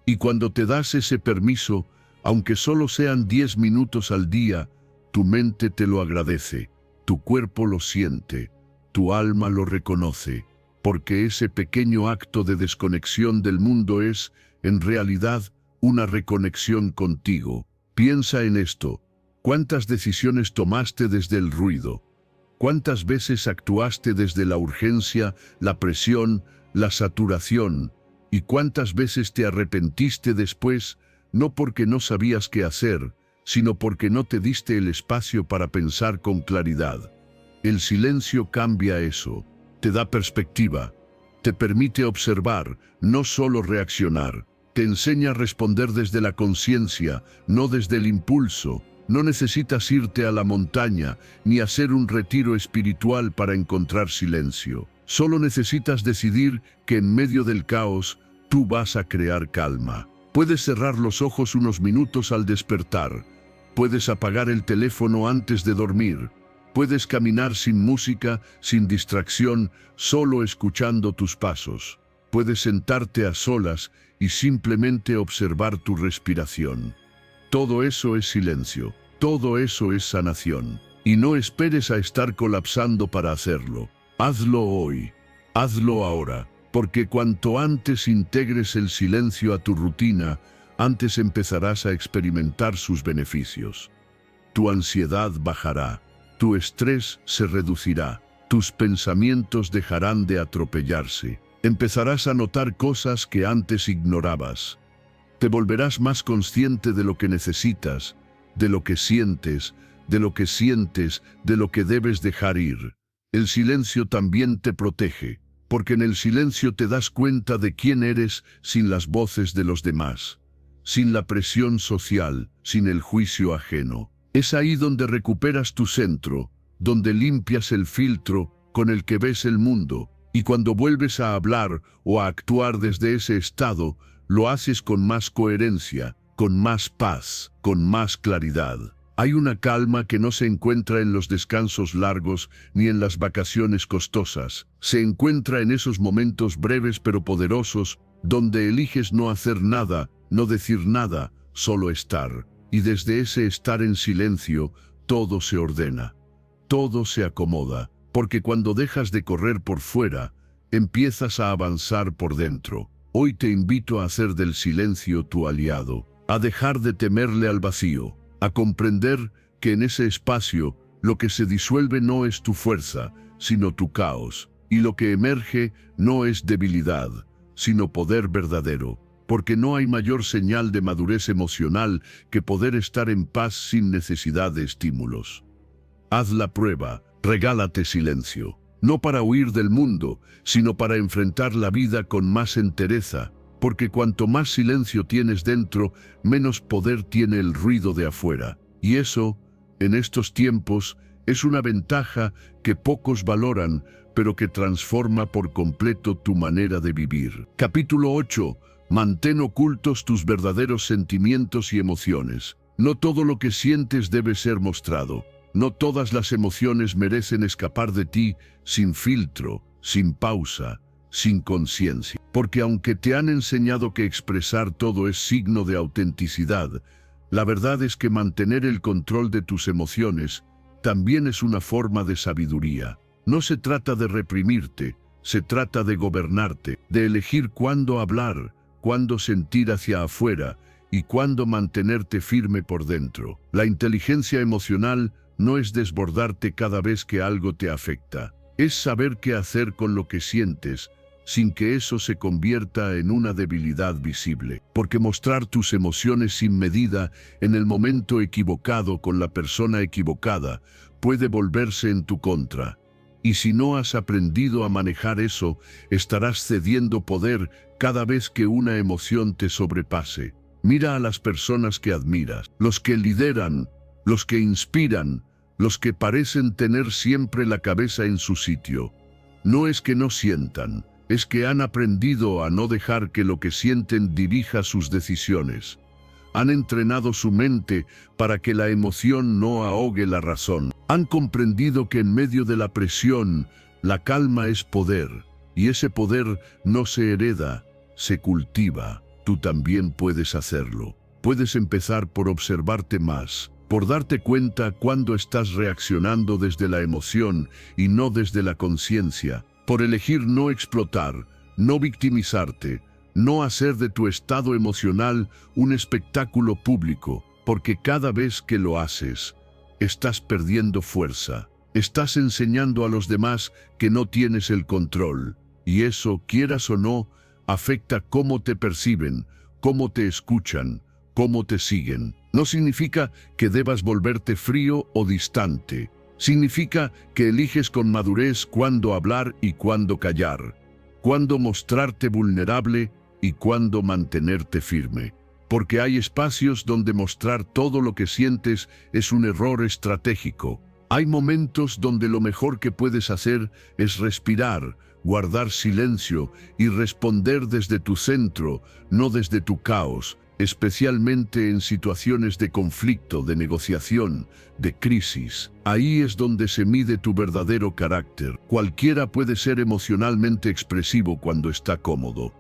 Y cuando te das ese permiso, aunque solo sean 10 minutos al día, tu mente te lo agradece, tu cuerpo lo siente, tu alma lo reconoce, porque ese pequeño acto de desconexión del mundo es, en realidad, una reconexión contigo. Piensa en esto. ¿Cuántas decisiones tomaste desde el ruido? ¿Cuántas veces actuaste desde la urgencia, la presión, la saturación? ¿Y cuántas veces te arrepentiste después, no porque no sabías qué hacer, sino porque no te diste el espacio para pensar con claridad? El silencio cambia eso, te da perspectiva, te permite observar, no solo reaccionar. Te enseña a responder desde la conciencia, no desde el impulso. No necesitas irte a la montaña ni hacer un retiro espiritual para encontrar silencio. Solo necesitas decidir que en medio del caos tú vas a crear calma. Puedes cerrar los ojos unos minutos al despertar. Puedes apagar el teléfono antes de dormir. Puedes caminar sin música, sin distracción, solo escuchando tus pasos. Puedes sentarte a solas y simplemente observar tu respiración. Todo eso es silencio. Todo eso es sanación. Y no esperes a estar colapsando para hacerlo. Hazlo hoy. Hazlo ahora. Porque cuanto antes integres el silencio a tu rutina, antes empezarás a experimentar sus beneficios. Tu ansiedad bajará, tu estrés se reducirá, tus pensamientos dejarán de atropellarse. Empezarás a notar cosas que antes ignorabas. Te volverás más consciente de lo que necesitas, de lo que sientes, de lo que sientes, de lo que debes dejar ir. El silencio también te protege. Porque en el silencio te das cuenta de quién eres sin las voces de los demás, sin la presión social, sin el juicio ajeno. Es ahí donde recuperas tu centro, donde limpias el filtro con el que ves el mundo, y cuando vuelves a hablar o a actuar desde ese estado, lo haces con más coherencia, con más paz, con más claridad. Hay una calma que no se encuentra en los descansos largos ni en las vacaciones costosas. Se encuentra en esos momentos breves pero poderosos, donde eliges no hacer nada, no decir nada, solo estar. Y desde ese estar en silencio, todo se ordena. Todo se acomoda, porque cuando dejas de correr por fuera, empiezas a avanzar por dentro. Hoy te invito a hacer del silencio tu aliado, a dejar de temerle al vacío, a comprender que en ese espacio lo que se disuelve no es tu fuerza, sino tu caos, y lo que emerge no es debilidad, sino poder verdadero, porque no hay mayor señal de madurez emocional que poder estar en paz sin necesidad de estímulos. Haz la prueba, regálate silencio, no para huir del mundo, sino para enfrentar la vida con más entereza, porque cuanto más silencio tienes dentro, menos poder tiene el ruido de afuera. Y eso, en estos tiempos, es una ventaja que pocos valoran, pero que transforma por completo tu manera de vivir. Capítulo 8. Mantén ocultos tus verdaderos sentimientos y emociones. No todo lo que sientes debe ser mostrado. No todas las emociones merecen escapar de ti sin filtro, sin pausa, sin conciencia. Porque aunque te han enseñado que expresar todo es signo de autenticidad, la verdad es que mantener el control de tus emociones también es una forma de sabiduría. No se trata de reprimirte, se trata de gobernarte, de elegir cuándo hablar, cuándo sentir hacia afuera y cuándo mantenerte firme por dentro. La inteligencia emocional no es desbordarte cada vez que algo te afecta. Es saber qué hacer con lo que sientes, sin que eso se convierta en una debilidad visible. Porque mostrar tus emociones sin medida en el momento equivocado con la persona equivocada puede volverse en tu contra. Y si no has aprendido a manejar eso, estarás cediendo poder cada vez que una emoción te sobrepase. Mira a las personas que admiras, los que lideran, los que inspiran, los que parecen tener siempre la cabeza en su sitio. No es que no sientan, es que han aprendido a no dejar que lo que sienten dirija sus decisiones. Han entrenado su mente para que la emoción no ahogue la razón. Han comprendido que en medio de la presión, la calma es poder, y ese poder no se hereda, se cultiva. Tú también puedes hacerlo. Puedes empezar por observarte más, por darte cuenta cuando estás reaccionando desde la emoción y no desde la conciencia, por elegir no explotar, no victimizarte, no hacer de tu estado emocional un espectáculo público, porque cada vez que lo haces, estás perdiendo fuerza. Estás enseñando a los demás que no tienes el control, y eso, quieras o no, afecta cómo te perciben, cómo te escuchan, cómo te siguen. No significa que debas volverte frío o distante. Significa que eliges con madurez cuándo hablar y cuándo callar, cuándo mostrarte vulnerable y cuándo mantenerte firme. Porque hay espacios donde mostrar todo lo que sientes es un error estratégico. Hay momentos donde lo mejor que puedes hacer es respirar, guardar silencio y responder desde tu centro, no desde tu caos, especialmente en situaciones de conflicto, de negociación, de crisis. Ahí es donde se mide tu verdadero carácter. Cualquiera puede ser emocionalmente expresivo cuando está cómodo,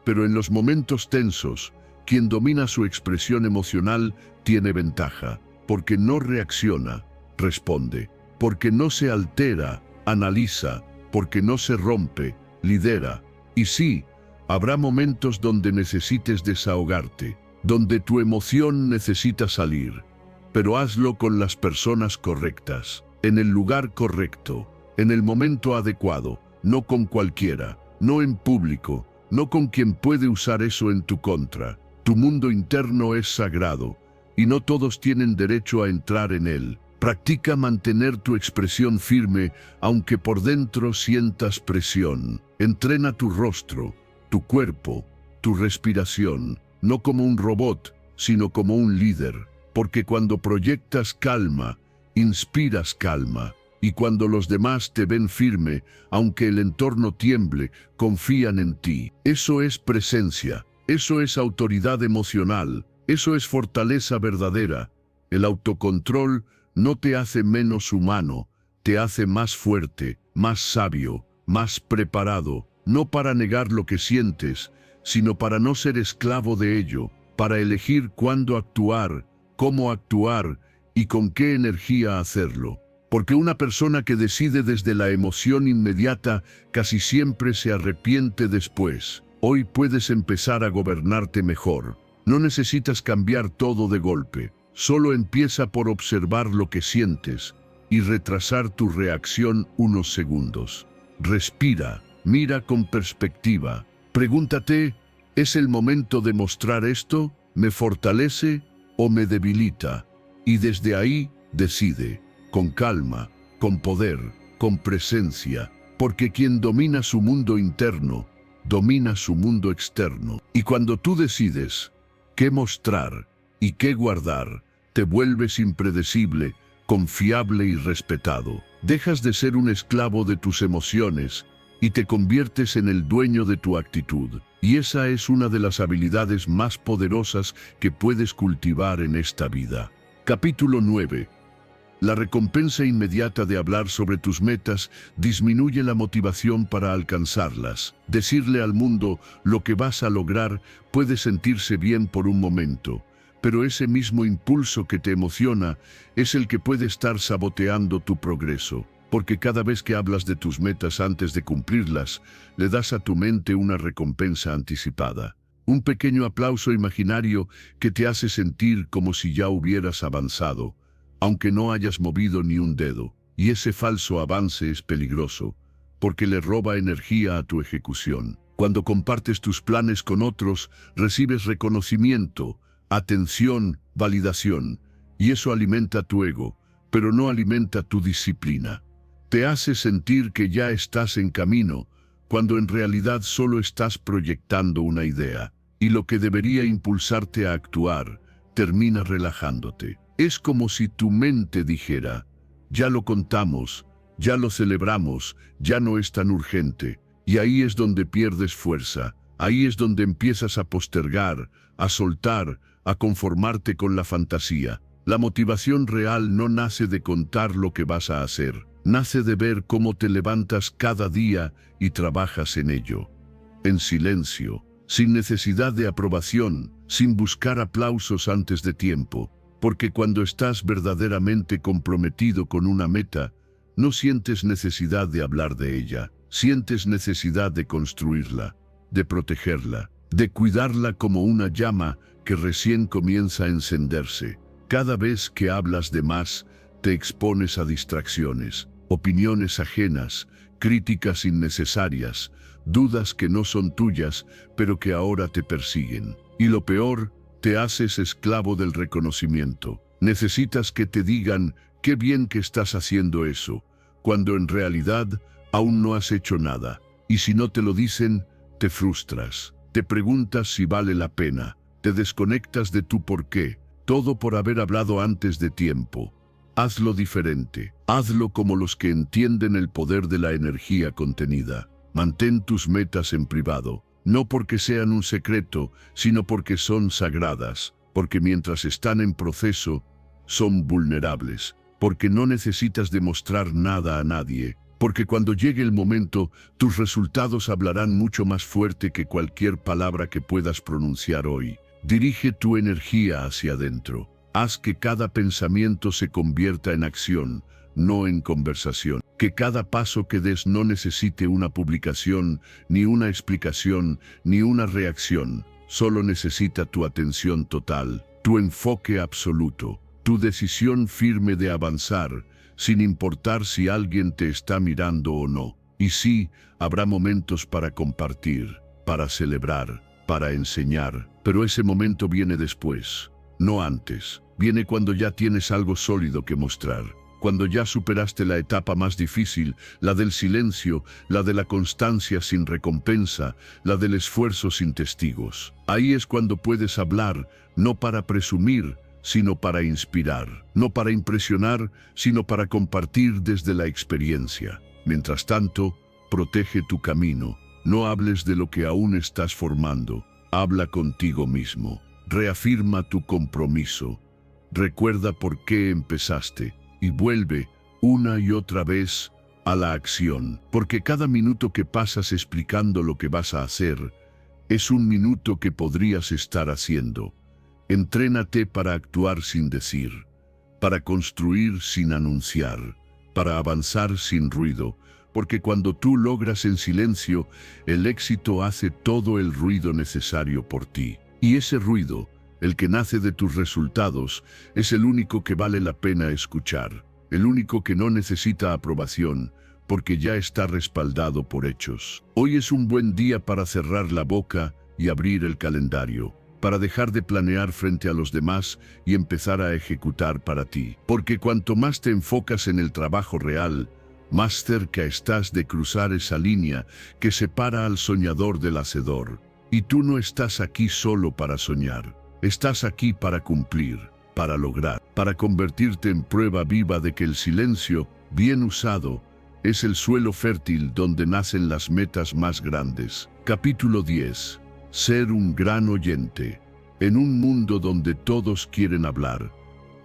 pero en los momentos tensos, quien domina su expresión emocional tiene ventaja, porque no reacciona, responde, porque no se altera, analiza, porque no se rompe, lidera. Y sí, habrá momentos donde necesites desahogarte, donde tu emoción necesita salir, pero hazlo con las personas correctas, en el lugar correcto, en el momento adecuado, no con cualquiera, no en público, no con quien puede usar eso en tu contra. Tu mundo interno es sagrado, y no todos tienen derecho a entrar en él. Practica mantener tu expresión firme, aunque por dentro sientas presión. Entrena tu rostro, tu cuerpo, tu respiración, no como un robot, sino como un líder. Porque cuando proyectas calma, inspiras calma. Y cuando los demás te ven firme, aunque el entorno tiemble, confían en ti. Eso es presencia, eso es autoridad emocional, eso es fortaleza verdadera. El autocontrol no te hace menos humano, te hace más fuerte, más sabio, más preparado, no para negar lo que sientes, sino para no ser esclavo de ello, para elegir cuándo actuar, cómo actuar y con qué energía hacerlo. Porque una persona que decide desde la emoción inmediata casi siempre se arrepiente después. Hoy puedes empezar a gobernarte mejor. No necesitas cambiar todo de golpe. Solo empieza por observar lo que sientes y retrasar tu reacción unos segundos. Respira, mira con perspectiva. Pregúntate, ¿es el momento de mostrar esto? ¿Me fortalece o me debilita? Y desde ahí, decide, con calma, con poder, con presencia, porque quien domina su mundo interno, domina su mundo externo. Y cuando tú decides qué mostrar y qué guardar, te vuelves impredecible, confiable y respetado. Dejas de ser un esclavo de tus emociones y te conviertes en el dueño de tu actitud. Y esa es una de las habilidades más poderosas que puedes cultivar en esta vida. Capítulo 9. La recompensa inmediata de hablar sobre tus metas disminuye la motivación para alcanzarlas. Decirle al mundo lo que vas a lograr puede sentirse bien por un momento, pero ese mismo impulso que te emociona es el que puede estar saboteando tu progreso. Porque cada vez que hablas de tus metas antes de cumplirlas, le das a tu mente una recompensa anticipada. Un pequeño aplauso imaginario que te hace sentir como si ya hubieras avanzado, aunque no hayas movido ni un dedo. Y ese falso avance es peligroso, porque le roba energía a tu ejecución. Cuando compartes tus planes con otros, recibes reconocimiento, atención, validación, y eso alimenta tu ego, pero no alimenta tu disciplina. Te hace sentir que ya estás en camino, cuando en realidad solo estás proyectando una idea, y lo que debería impulsarte a actuar termina relajándote. Es como si tu mente dijera, ya lo contamos, ya lo celebramos, ya no es tan urgente, y ahí es donde pierdes fuerza, ahí es donde empiezas a postergar, a soltar, a conformarte con la fantasía. La motivación real no nace de contar lo que vas a hacer, nace de ver cómo te levantas cada día y trabajas en ello. En silencio, sin necesidad de aprobación, sin buscar aplausos antes de tiempo. Porque cuando estás verdaderamente comprometido con una meta, no sientes necesidad de hablar de ella, sientes necesidad de construirla, de protegerla, de cuidarla como una llama que recién comienza a encenderse. Cada vez que hablas de más, te expones a distracciones, opiniones ajenas, críticas innecesarias, dudas que no son tuyas, pero que ahora te persiguen. Y lo peor, te haces esclavo del reconocimiento. Necesitas que te digan qué bien que estás haciendo eso, cuando en realidad aún no has hecho nada. Y si no te lo dicen, te frustras. Te preguntas si vale la pena. Te desconectas de tu porqué. Todo por haber hablado antes de tiempo. Hazlo diferente. Hazlo como los que entienden el poder de la energía contenida. Mantén tus metas en privado, no porque sean un secreto, sino porque son sagradas, porque mientras están en proceso, son vulnerables, porque no necesitas demostrar nada a nadie, porque cuando llegue el momento, tus resultados hablarán mucho más fuerte que cualquier palabra que puedas pronunciar hoy. Dirige tu energía hacia adentro. Haz que cada pensamiento se convierta en acción, no en conversación. Que cada paso que des no necesite una publicación, ni una explicación, ni una reacción. Solo necesita tu atención total, tu enfoque absoluto, tu decisión firme de avanzar, sin importar si alguien te está mirando o no. Y sí, habrá momentos para compartir, para celebrar, para enseñar, pero ese momento viene después, no antes. Viene cuando ya tienes algo sólido que mostrar, cuando ya superaste la etapa más difícil, la del silencio, la de la constancia sin recompensa, la del esfuerzo sin testigos. Ahí es cuando puedes hablar, no para presumir, sino para inspirar, no para impresionar, sino para compartir desde la experiencia. Mientras tanto, protege tu camino, no hables de lo que aún estás formando, habla contigo mismo, reafirma tu compromiso. Recuerda por qué empezaste y vuelve una y otra vez a la acción, porque cada minuto que pasas explicando lo que vas a hacer es un minuto que podrías estar haciendo. Entrénate para actuar sin decir, para construir sin anunciar, para avanzar sin ruido, porque cuando tú logras en silencio, el éxito hace todo el ruido necesario por ti. Y ese ruido, el que nace de tus resultados, es el único que vale la pena escuchar, el único que no necesita aprobación, porque ya está respaldado por hechos. Hoy es un buen día para cerrar la boca y abrir el calendario, para dejar de planear frente a los demás y empezar a ejecutar para ti. Porque cuanto más te enfocas en el trabajo real, más cerca estás de cruzar esa línea que separa al soñador del hacedor. Y tú no estás aquí solo para soñar. Estás aquí para cumplir, para lograr, para convertirte en prueba viva de que el silencio, bien usado, es el suelo fértil donde nacen las metas más grandes. Capítulo 10. Ser un gran oyente. En un mundo donde todos quieren hablar,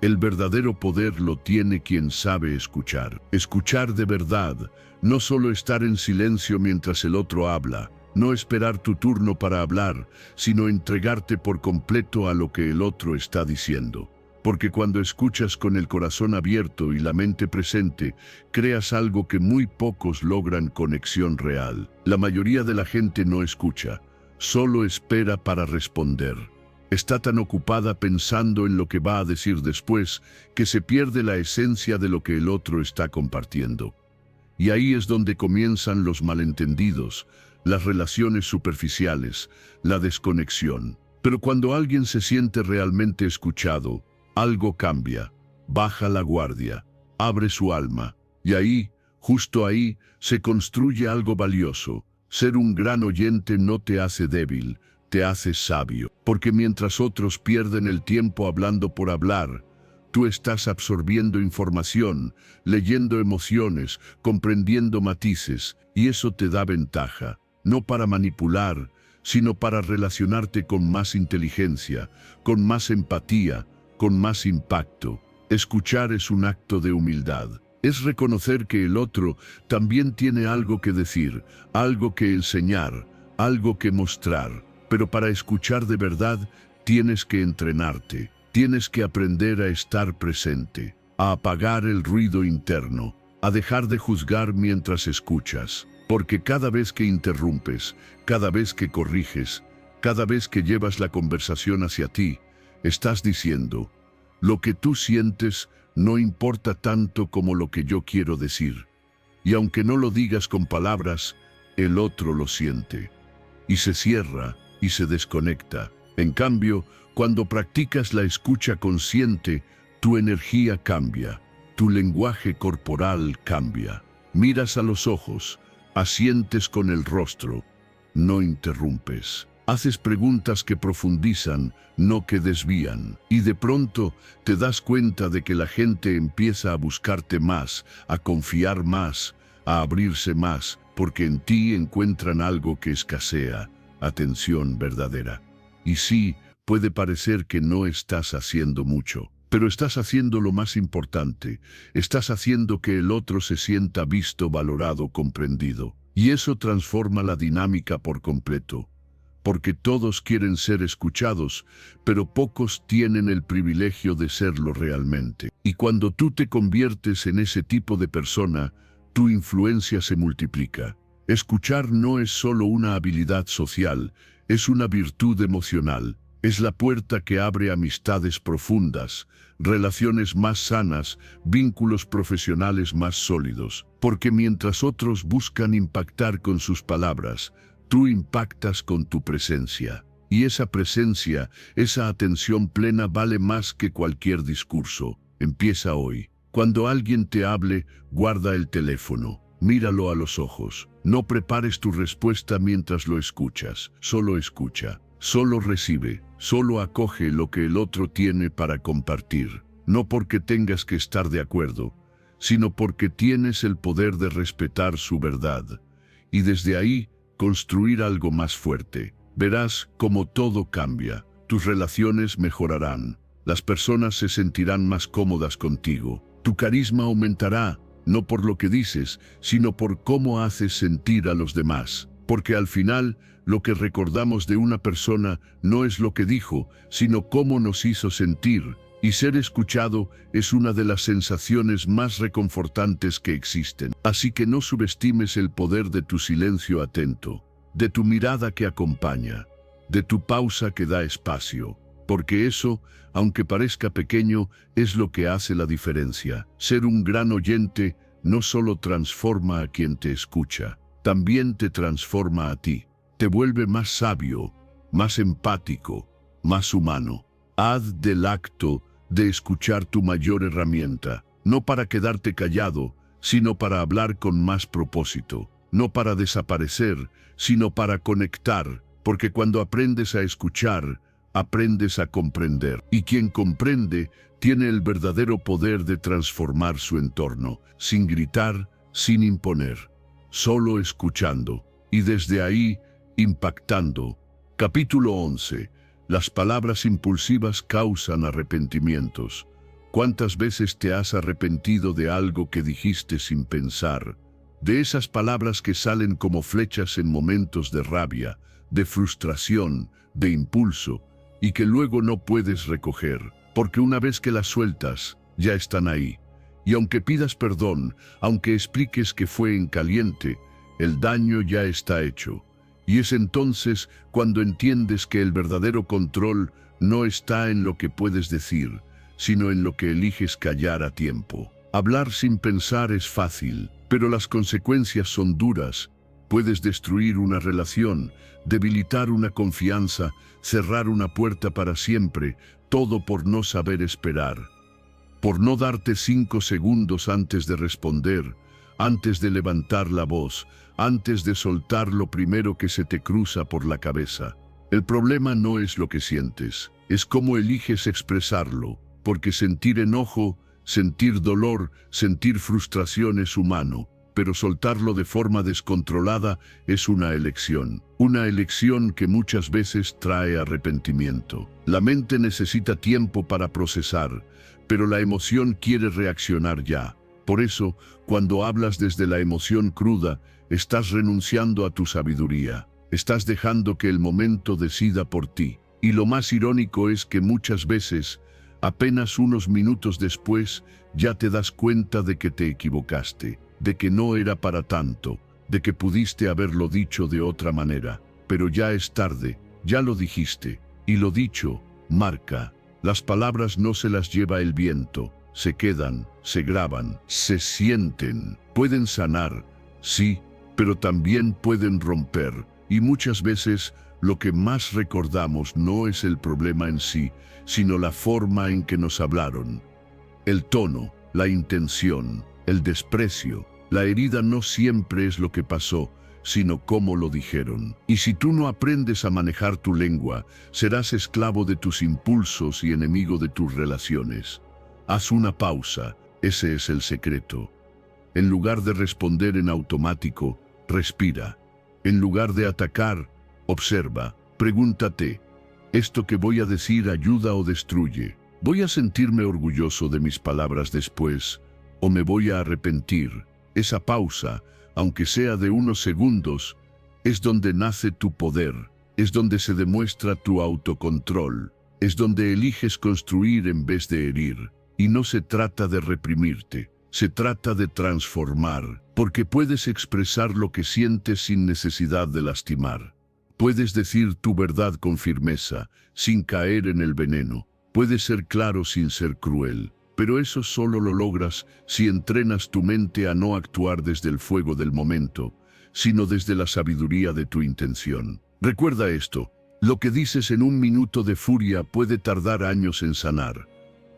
el verdadero poder lo tiene quien sabe escuchar. Escuchar de verdad, no solo estar en silencio mientras el otro habla, no esperar tu turno para hablar, sino entregarte por completo a lo que el otro está diciendo. Porque cuando escuchas con el corazón abierto y la mente presente, creas algo que muy pocos logran: conexión real. La mayoría de la gente no escucha, solo espera para responder. Está tan ocupada pensando en lo que va a decir después, que se pierde la esencia de lo que el otro está compartiendo. Y ahí es donde comienzan los malentendidos, las relaciones superficiales, la desconexión. Pero cuando alguien se siente realmente escuchado, algo cambia, baja la guardia, abre su alma, y ahí, justo ahí, se construye algo valioso. Ser un gran oyente no te hace débil, te hace sabio, porque mientras otros pierden el tiempo hablando por hablar, tú estás absorbiendo información, leyendo emociones, comprendiendo matices, y eso te da ventaja. No para manipular, sino para relacionarte con más inteligencia, con más empatía, con más impacto. Escuchar es un acto de humildad. Es reconocer que el otro también tiene algo que decir, algo que enseñar, algo que mostrar. Pero para escuchar de verdad, tienes que entrenarte, tienes que aprender a estar presente, a apagar el ruido interno, a dejar de juzgar mientras escuchas. Porque cada vez que interrumpes, cada vez que corriges, cada vez que llevas la conversación hacia ti, estás diciendo: lo que tú sientes no importa tanto como lo que yo quiero decir. Y aunque no lo digas con palabras, el otro lo siente. Y se cierra y se desconecta. En cambio, cuando practicas la escucha consciente, tu energía cambia, tu lenguaje corporal cambia. Miras a los ojos, asientes con el rostro, no interrumpes. Haces preguntas que profundizan, no que desvían. Y de pronto te das cuenta de que la gente empieza a buscarte más, a confiar más, a abrirse más, porque en ti encuentran algo que escasea, atención verdadera. Y sí, puede parecer que no estás haciendo mucho, pero estás haciendo lo más importante. Estás haciendo que el otro se sienta visto, valorado, comprendido. Y eso transforma la dinámica por completo. Porque todos quieren ser escuchados, pero pocos tienen el privilegio de serlo realmente. Y cuando tú te conviertes en ese tipo de persona, tu influencia se multiplica. Escuchar no es solo una habilidad social, es una virtud emocional. Es la puerta que abre amistades profundas, relaciones más sanas, vínculos profesionales más sólidos. Porque mientras otros buscan impactar con sus palabras, tú impactas con tu presencia. Y esa presencia, esa atención plena vale más que cualquier discurso. Empieza hoy. Cuando alguien te hable, guarda el teléfono. Míralo a los ojos. No prepares tu respuesta mientras lo escuchas. Solo escucha. Solo recibe. Solo acoge lo que el otro tiene para compartir. No porque tengas que estar de acuerdo, sino porque tienes el poder de respetar su verdad. Y desde ahí, construir algo más fuerte. Verás cómo todo cambia. Tus relaciones mejorarán. Las personas se sentirán más cómodas contigo. Tu carisma aumentará, no por lo que dices, sino por cómo haces sentir a los demás. Porque al final, lo que recordamos de una persona no es lo que dijo, sino cómo nos hizo sentir. Y ser escuchado es una de las sensaciones más reconfortantes que existen. Así que no subestimes el poder de tu silencio atento, de tu mirada que acompaña, de tu pausa que da espacio. Porque eso, aunque parezca pequeño, es lo que hace la diferencia. Ser un gran oyente no solo transforma a quien te escucha, también te transforma a ti. Te vuelve más sabio, más empático, más humano. Haz del acto de escuchar tu mayor herramienta, no para quedarte callado, sino para hablar con más propósito, no para desaparecer, sino para conectar, porque cuando aprendes a escuchar, aprendes a comprender. Y quien comprende tiene el verdadero poder de transformar su entorno, sin gritar, sin imponer, solo escuchando, y desde ahí, impactando. Capítulo 11. Las palabras impulsivas causan arrepentimientos. ¿Cuántas veces te has arrepentido de algo que dijiste sin pensar? De esas palabras que salen como flechas en momentos de rabia, de frustración, de impulso, y que luego no puedes recoger, porque una vez que las sueltas, ya están ahí. Y aunque pidas perdón, aunque expliques que fue en caliente, el daño ya está hecho. Y es entonces cuando entiendes que el verdadero control no está en lo que puedes decir, sino en lo que eliges callar a tiempo. Hablar sin pensar es fácil, pero las consecuencias son duras. Puedes destruir una relación, debilitar una confianza, cerrar una puerta para siempre, todo por no saber esperar. Por no darte 5 segundos antes de responder, antes de levantar la voz, antes de soltar lo primero que se te cruza por la cabeza. El problema no es lo que sientes, es cómo eliges expresarlo, porque sentir enojo, sentir dolor, sentir frustración es humano, pero soltarlo de forma descontrolada es una elección que muchas veces trae arrepentimiento. La mente necesita tiempo para procesar, pero la emoción quiere reaccionar ya. Por eso, cuando hablas desde la emoción cruda, estás renunciando a tu sabiduría. Estás dejando que el momento decida por ti. Y lo más irónico es que muchas veces, apenas unos minutos después, ya te das cuenta de que te equivocaste, de que no era para tanto, de que pudiste haberlo dicho de otra manera. Pero ya es tarde, ya lo dijiste. Y lo dicho, marca. Las palabras no se las lleva el viento. Se quedan, se graban, se sienten, pueden sanar, sí, pero también pueden romper. Y muchas veces lo que más recordamos no es el problema en sí, sino la forma en que nos hablaron. El tono, la intención, el desprecio, la herida no siempre es lo que pasó, sino cómo lo dijeron. Y si tú no aprendes a manejar tu lengua, serás esclavo de tus impulsos y enemigo de tus relaciones. Haz una pausa, ese es el secreto. En lugar de responder en automático, respira. En lugar de atacar, observa. Pregúntate, ¿esto que voy a decir ayuda o destruye? ¿Voy a sentirme orgulloso de mis palabras después o me voy a arrepentir? Esa pausa, aunque sea de unos segundos, es donde nace tu poder, es donde se demuestra tu autocontrol, es donde eliges construir en vez de herir. Y no se trata de reprimirte, se trata de transformar, porque puedes expresar lo que sientes sin necesidad de lastimar. Puedes decir tu verdad con firmeza, sin caer en el veneno. Puedes ser claro sin ser cruel, pero eso solo lo logras si entrenas tu mente a no actuar desde el fuego del momento, sino desde la sabiduría de tu intención. Recuerda esto, lo que dices en un minuto de furia puede tardar años en sanar,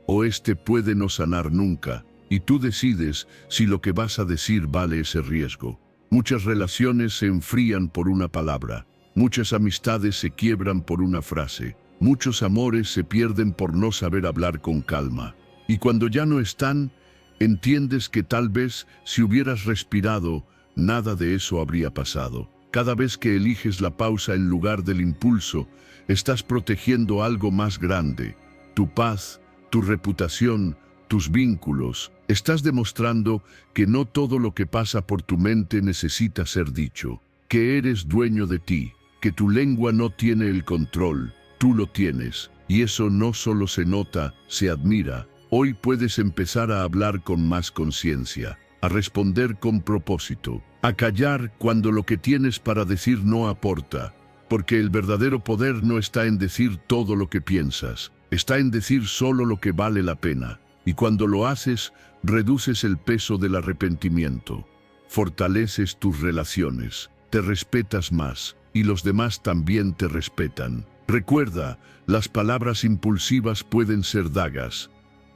o puede no sanar nunca, y tú decides si lo que vas a decir vale ese riesgo. Muchas relaciones se enfrían por una palabra, muchas amistades se quiebran por una frase, muchos amores se pierden por no saber hablar con calma. Y cuando ya no están, entiendes que tal vez si hubieras respirado, nada de eso habría pasado. Cada vez que eliges la pausa en lugar del impulso, estás protegiendo algo más grande, tu paz, tu reputación, tus vínculos. Estás demostrando que no todo lo que pasa por tu mente necesita ser dicho, que eres dueño de ti, que tu lengua no tiene el control, tú lo tienes, y eso no solo se nota, se admira. Hoy puedes empezar a hablar con más conciencia, a responder con propósito, a callar cuando lo que tienes para decir no aporta, porque el verdadero poder no está en decir todo lo que piensas, está en decir solo lo que vale la pena. Y cuando lo haces, reduces el peso del arrepentimiento, fortaleces tus relaciones, te respetas más, y los demás también te respetan. Recuerda, las palabras impulsivas pueden ser dagas,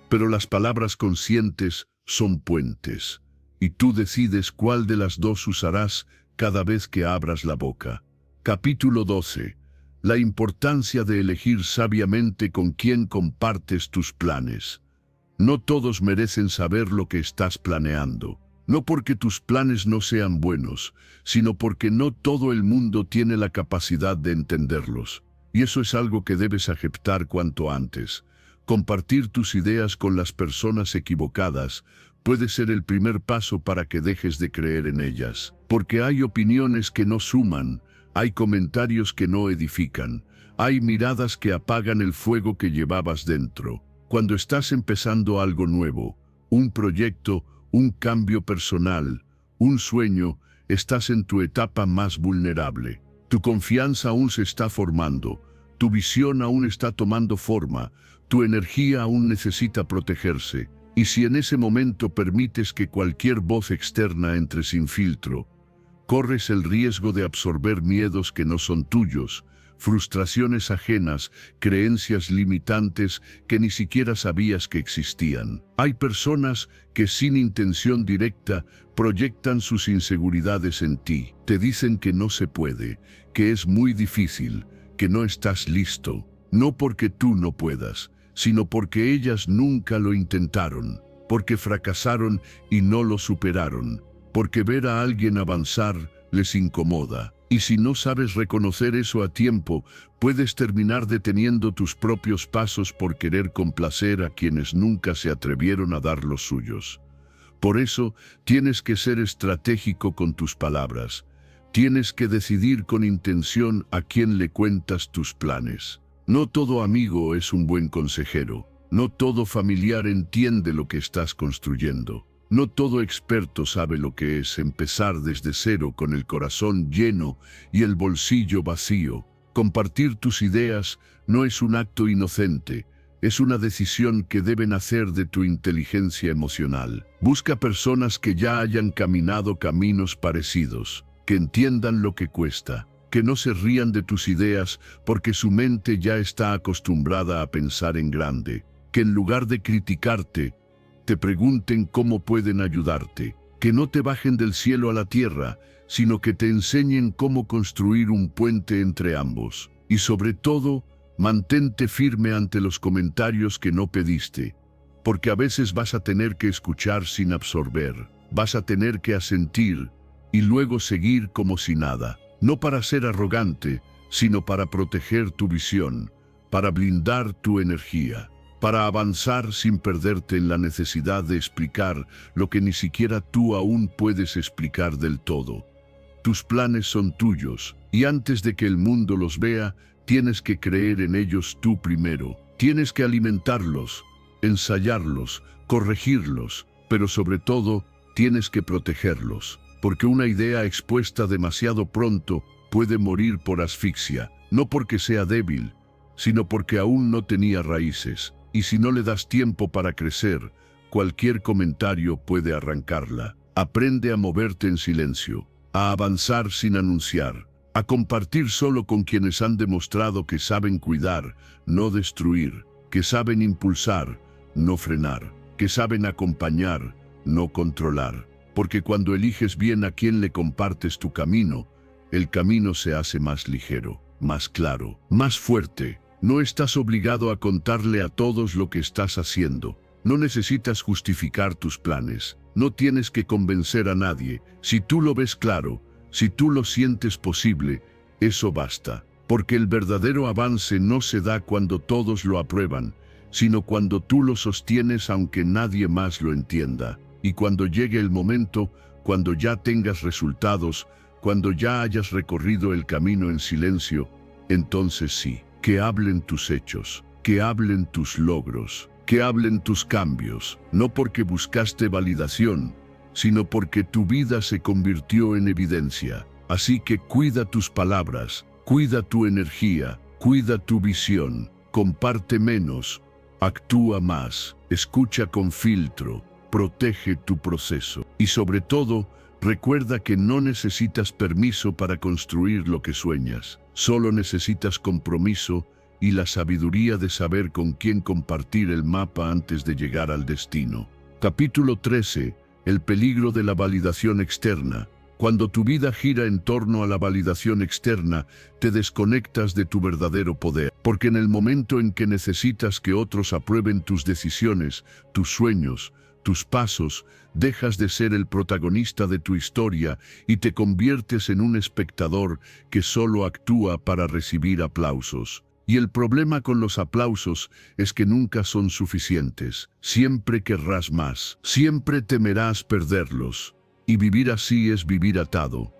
pero las palabras conscientes son puentes, y tú decides cuál de las dos usarás cada vez que abras la boca. Capítulo 12. La importancia de elegir sabiamente con quién compartes tus planes. No todos merecen saber lo que estás planeando, no porque tus planes no sean buenos, sino porque no todo el mundo tiene la capacidad de entenderlos. Y eso es algo que debes aceptar cuanto antes. Compartir tus ideas con las personas equivocadas puede ser el primer paso para que dejes de creer en ellas. Porque hay opiniones que no suman, hay comentarios que no edifican, hay miradas que apagan el fuego que llevabas dentro. Cuando estás empezando algo nuevo, un proyecto, un cambio personal, un sueño, estás en tu etapa más vulnerable. Tu confianza aún se está formando, tu visión aún está tomando forma, tu energía aún necesita protegerse. Y si en ese momento permites que cualquier voz externa entre sin filtro, corres el riesgo de absorber miedos que no son tuyos, frustraciones ajenas, creencias limitantes que ni siquiera sabías que existían. Hay personas que sin intención directa proyectan sus inseguridades en ti. Te dicen que no se puede, que es muy difícil, que no estás listo. No porque tú no puedas, sino porque ellas nunca lo intentaron, porque fracasaron y no lo superaron, porque ver a alguien avanzar les incomoda. Y si no sabes reconocer eso a tiempo, puedes terminar deteniendo tus propios pasos por querer complacer a quienes nunca se atrevieron a dar los suyos. Por eso, tienes que ser estratégico con tus palabras. Tienes que decidir con intención a quién le cuentas tus planes. No todo amigo es un buen consejero. No todo familiar entiende lo que estás construyendo. No todo experto sabe lo que es empezar desde cero con el corazón lleno y el bolsillo vacío. Compartir tus ideas no es un acto inocente, es una decisión que debe nacer de tu inteligencia emocional. Busca personas que ya hayan caminado caminos parecidos, que entiendan lo que cuesta, que no se rían de tus ideas porque su mente ya está acostumbrada a pensar en grande, que en lugar de criticarte, te pregunten cómo pueden ayudarte, que no te bajen del cielo a la tierra, sino que te enseñen cómo construir un puente entre ambos. Y sobre todo, mantente firme ante los comentarios que no pediste, porque a veces vas a tener que escuchar sin absorber, vas a tener que asentir, y luego seguir como si nada. No para ser arrogante, sino para proteger tu visión, para blindar tu energía, para avanzar sin perderte en la necesidad de explicar lo que ni siquiera tú aún puedes explicar del todo. Tus planes son tuyos, y antes de que el mundo los vea, tienes que creer en ellos tú primero. Tienes que alimentarlos, ensayarlos, corregirlos, pero sobre todo, tienes que protegerlos, porque una idea expuesta demasiado pronto puede morir por asfixia, no porque sea débil, sino porque aún no tenía raíces, y si no le das tiempo para crecer, cualquier comentario puede arrancarla. Aprende a moverte en silencio, a avanzar sin anunciar, a compartir solo con quienes han demostrado que saben cuidar, no destruir, que saben impulsar, no frenar, que saben acompañar, no controlar. Porque cuando eliges bien a quien le compartes tu camino, el camino se hace más ligero, más claro, más fuerte. No estás obligado a contarle a todos lo que estás haciendo. No necesitas justificar tus planes. No tienes que convencer a nadie. Si tú lo ves claro, si tú lo sientes posible, eso basta. Porque el verdadero avance no se da cuando todos lo aprueban, sino cuando tú lo sostienes aunque nadie más lo entienda. Y cuando llegue el momento, cuando ya tengas resultados, cuando ya hayas recorrido el camino en silencio, entonces sí, que hablen tus hechos, que hablen tus logros, que hablen tus cambios, no porque buscaste validación, sino porque tu vida se convirtió en evidencia. Así que cuida tus palabras, cuida tu energía, cuida tu visión, comparte menos, actúa más, escucha con filtro, protege tu proceso. Y sobre todo, recuerda que no necesitas permiso para construir lo que sueñas. Solo necesitas compromiso y la sabiduría de saber con quién compartir el mapa antes de llegar al destino. Capítulo 13. El peligro de la validación externa. Cuando tu vida gira en torno a la validación externa, te desconectas de tu verdadero poder. Porque en el momento en que necesitas que otros aprueben tus decisiones, tus sueños, tus pasos, dejas de ser el protagonista de tu historia y te conviertes en un espectador que solo actúa para recibir aplausos. Y el problema con los aplausos es que nunca son suficientes. Siempre querrás más, siempre temerás perderlos. Y vivir así es vivir atado.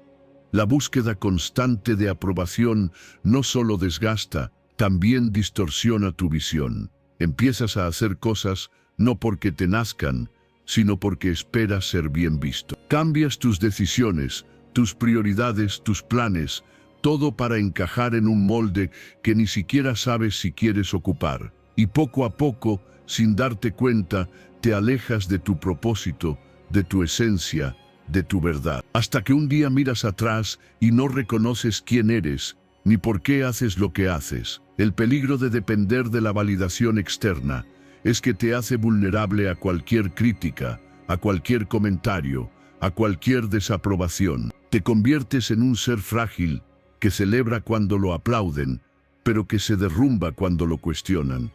La búsqueda constante de aprobación no solo desgasta, también distorsiona tu visión. Empiezas a hacer cosas no porque te nazcan, sino porque esperas ser bien visto. Cambias tus decisiones, tus prioridades, tus planes, todo para encajar en un molde que ni siquiera sabes si quieres ocupar. Y poco a poco, sin darte cuenta, te alejas de tu propósito, de tu esencia, de tu verdad. Hasta que un día miras atrás y no reconoces quién eres, ni por qué haces lo que haces. El peligro de depender de la validación externa es que te hace vulnerable a cualquier crítica, a cualquier comentario, a cualquier desaprobación. Te conviertes en un ser frágil que celebra cuando lo aplauden, pero que se derrumba cuando lo cuestionan.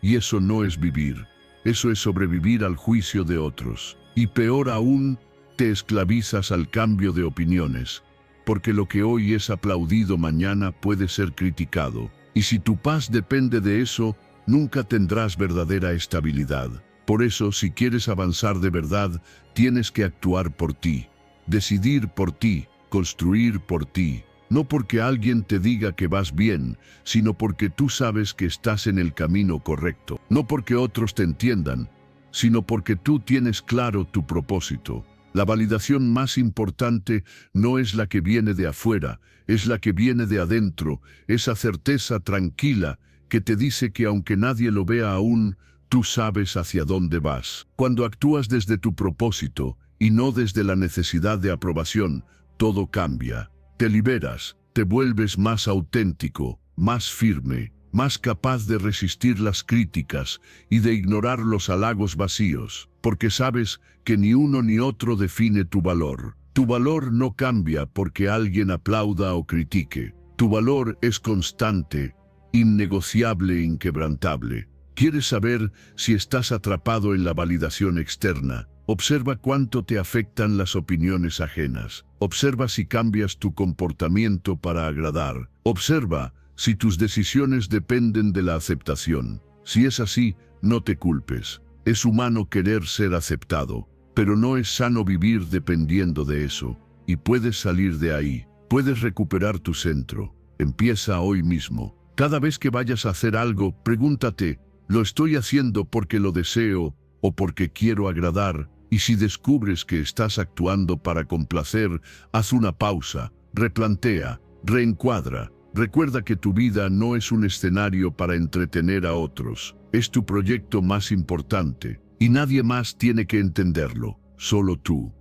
Y eso no es vivir, eso es sobrevivir al juicio de otros. Y peor aún, te esclavizas al cambio de opiniones, porque lo que hoy es aplaudido mañana puede ser criticado. Y si tu paz depende de eso, nunca tendrás verdadera estabilidad. Por eso, si quieres avanzar de verdad, tienes que actuar por ti, decidir por ti, construir por ti. No porque alguien te diga que vas bien, sino porque tú sabes que estás en el camino correcto. No porque otros te entiendan, sino porque tú tienes claro tu propósito. La validación más importante no es la que viene de afuera, es la que viene de adentro, esa certeza tranquila que te dice que aunque nadie lo vea aún, tú sabes hacia dónde vas. Cuando actúas desde tu propósito y no desde la necesidad de aprobación, todo cambia. Te liberas, te vuelves más auténtico, más firme, más capaz de resistir las críticas y de ignorar los halagos vacíos, porque sabes que ni uno ni otro define tu valor. Tu valor no cambia porque alguien aplauda o critique. Tu valor es constante, innegociable e inquebrantable. ¿Quieres saber si estás atrapado en la validación externa? Observa cuánto te afectan las opiniones ajenas. Observa si cambias tu comportamiento para agradar. Observa si tus decisiones dependen de la aceptación. Si es así, no te culpes. Es humano querer ser aceptado, pero no es sano vivir dependiendo de eso. Y puedes salir de ahí. Puedes recuperar tu centro. Empieza hoy mismo. Cada vez que vayas a hacer algo, pregúntate, ¿lo estoy haciendo porque lo deseo o porque quiero agradar? Y si descubres que estás actuando para complacer, haz una pausa, replantea, reencuadra. Recuerda que tu vida no es un escenario para entretener a otros. Es tu proyecto más importante y nadie más tiene que entenderlo, solo tú.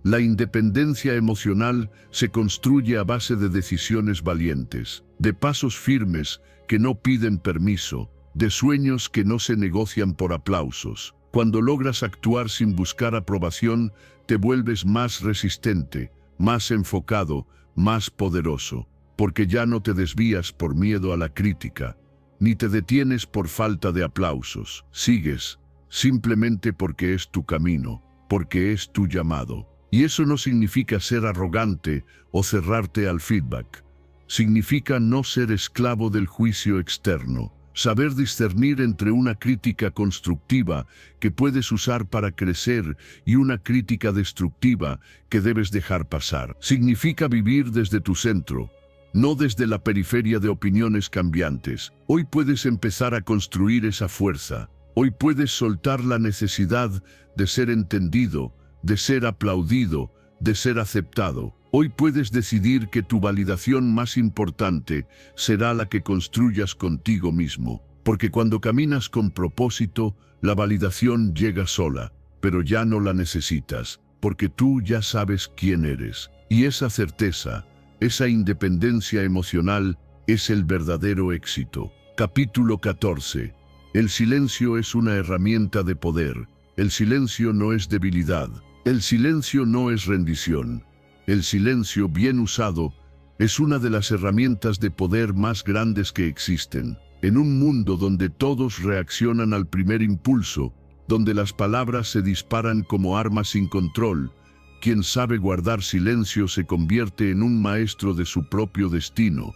La independencia emocional se construye a base de decisiones valientes, de pasos firmes que no piden permiso, de sueños que no se negocian por aplausos. Cuando logras actuar sin buscar aprobación, te vuelves más resistente, más enfocado, más poderoso, porque ya no te desvías por miedo a la crítica, ni te detienes por falta de aplausos. Sigues, simplemente porque es tu camino, porque es tu llamado. Y eso no significa ser arrogante o cerrarte al feedback. Significa no ser esclavo del juicio externo. Saber discernir entre una crítica constructiva que puedes usar para crecer y una crítica destructiva que debes dejar pasar. Significa vivir desde tu centro, no desde la periferia de opiniones cambiantes. Hoy puedes empezar a construir esa fuerza. Hoy puedes soltar la necesidad de ser entendido, de ser aplaudido, de ser aceptado. Hoy puedes decidir que tu validación más importante será la que construyas contigo mismo. Porque cuando caminas con propósito, la validación llega sola, pero ya no la necesitas, porque tú ya sabes quién eres. Y esa certeza, esa independencia emocional, es el verdadero éxito. Capítulo 14. El silencio es una herramienta de poder. El silencio no es debilidad. El silencio no es rendición. El silencio bien usado es una de las herramientas de poder más grandes que existen. En un mundo donde todos reaccionan al primer impulso, donde las palabras se disparan como armas sin control, quien sabe guardar silencio se convierte en un maestro de su propio destino.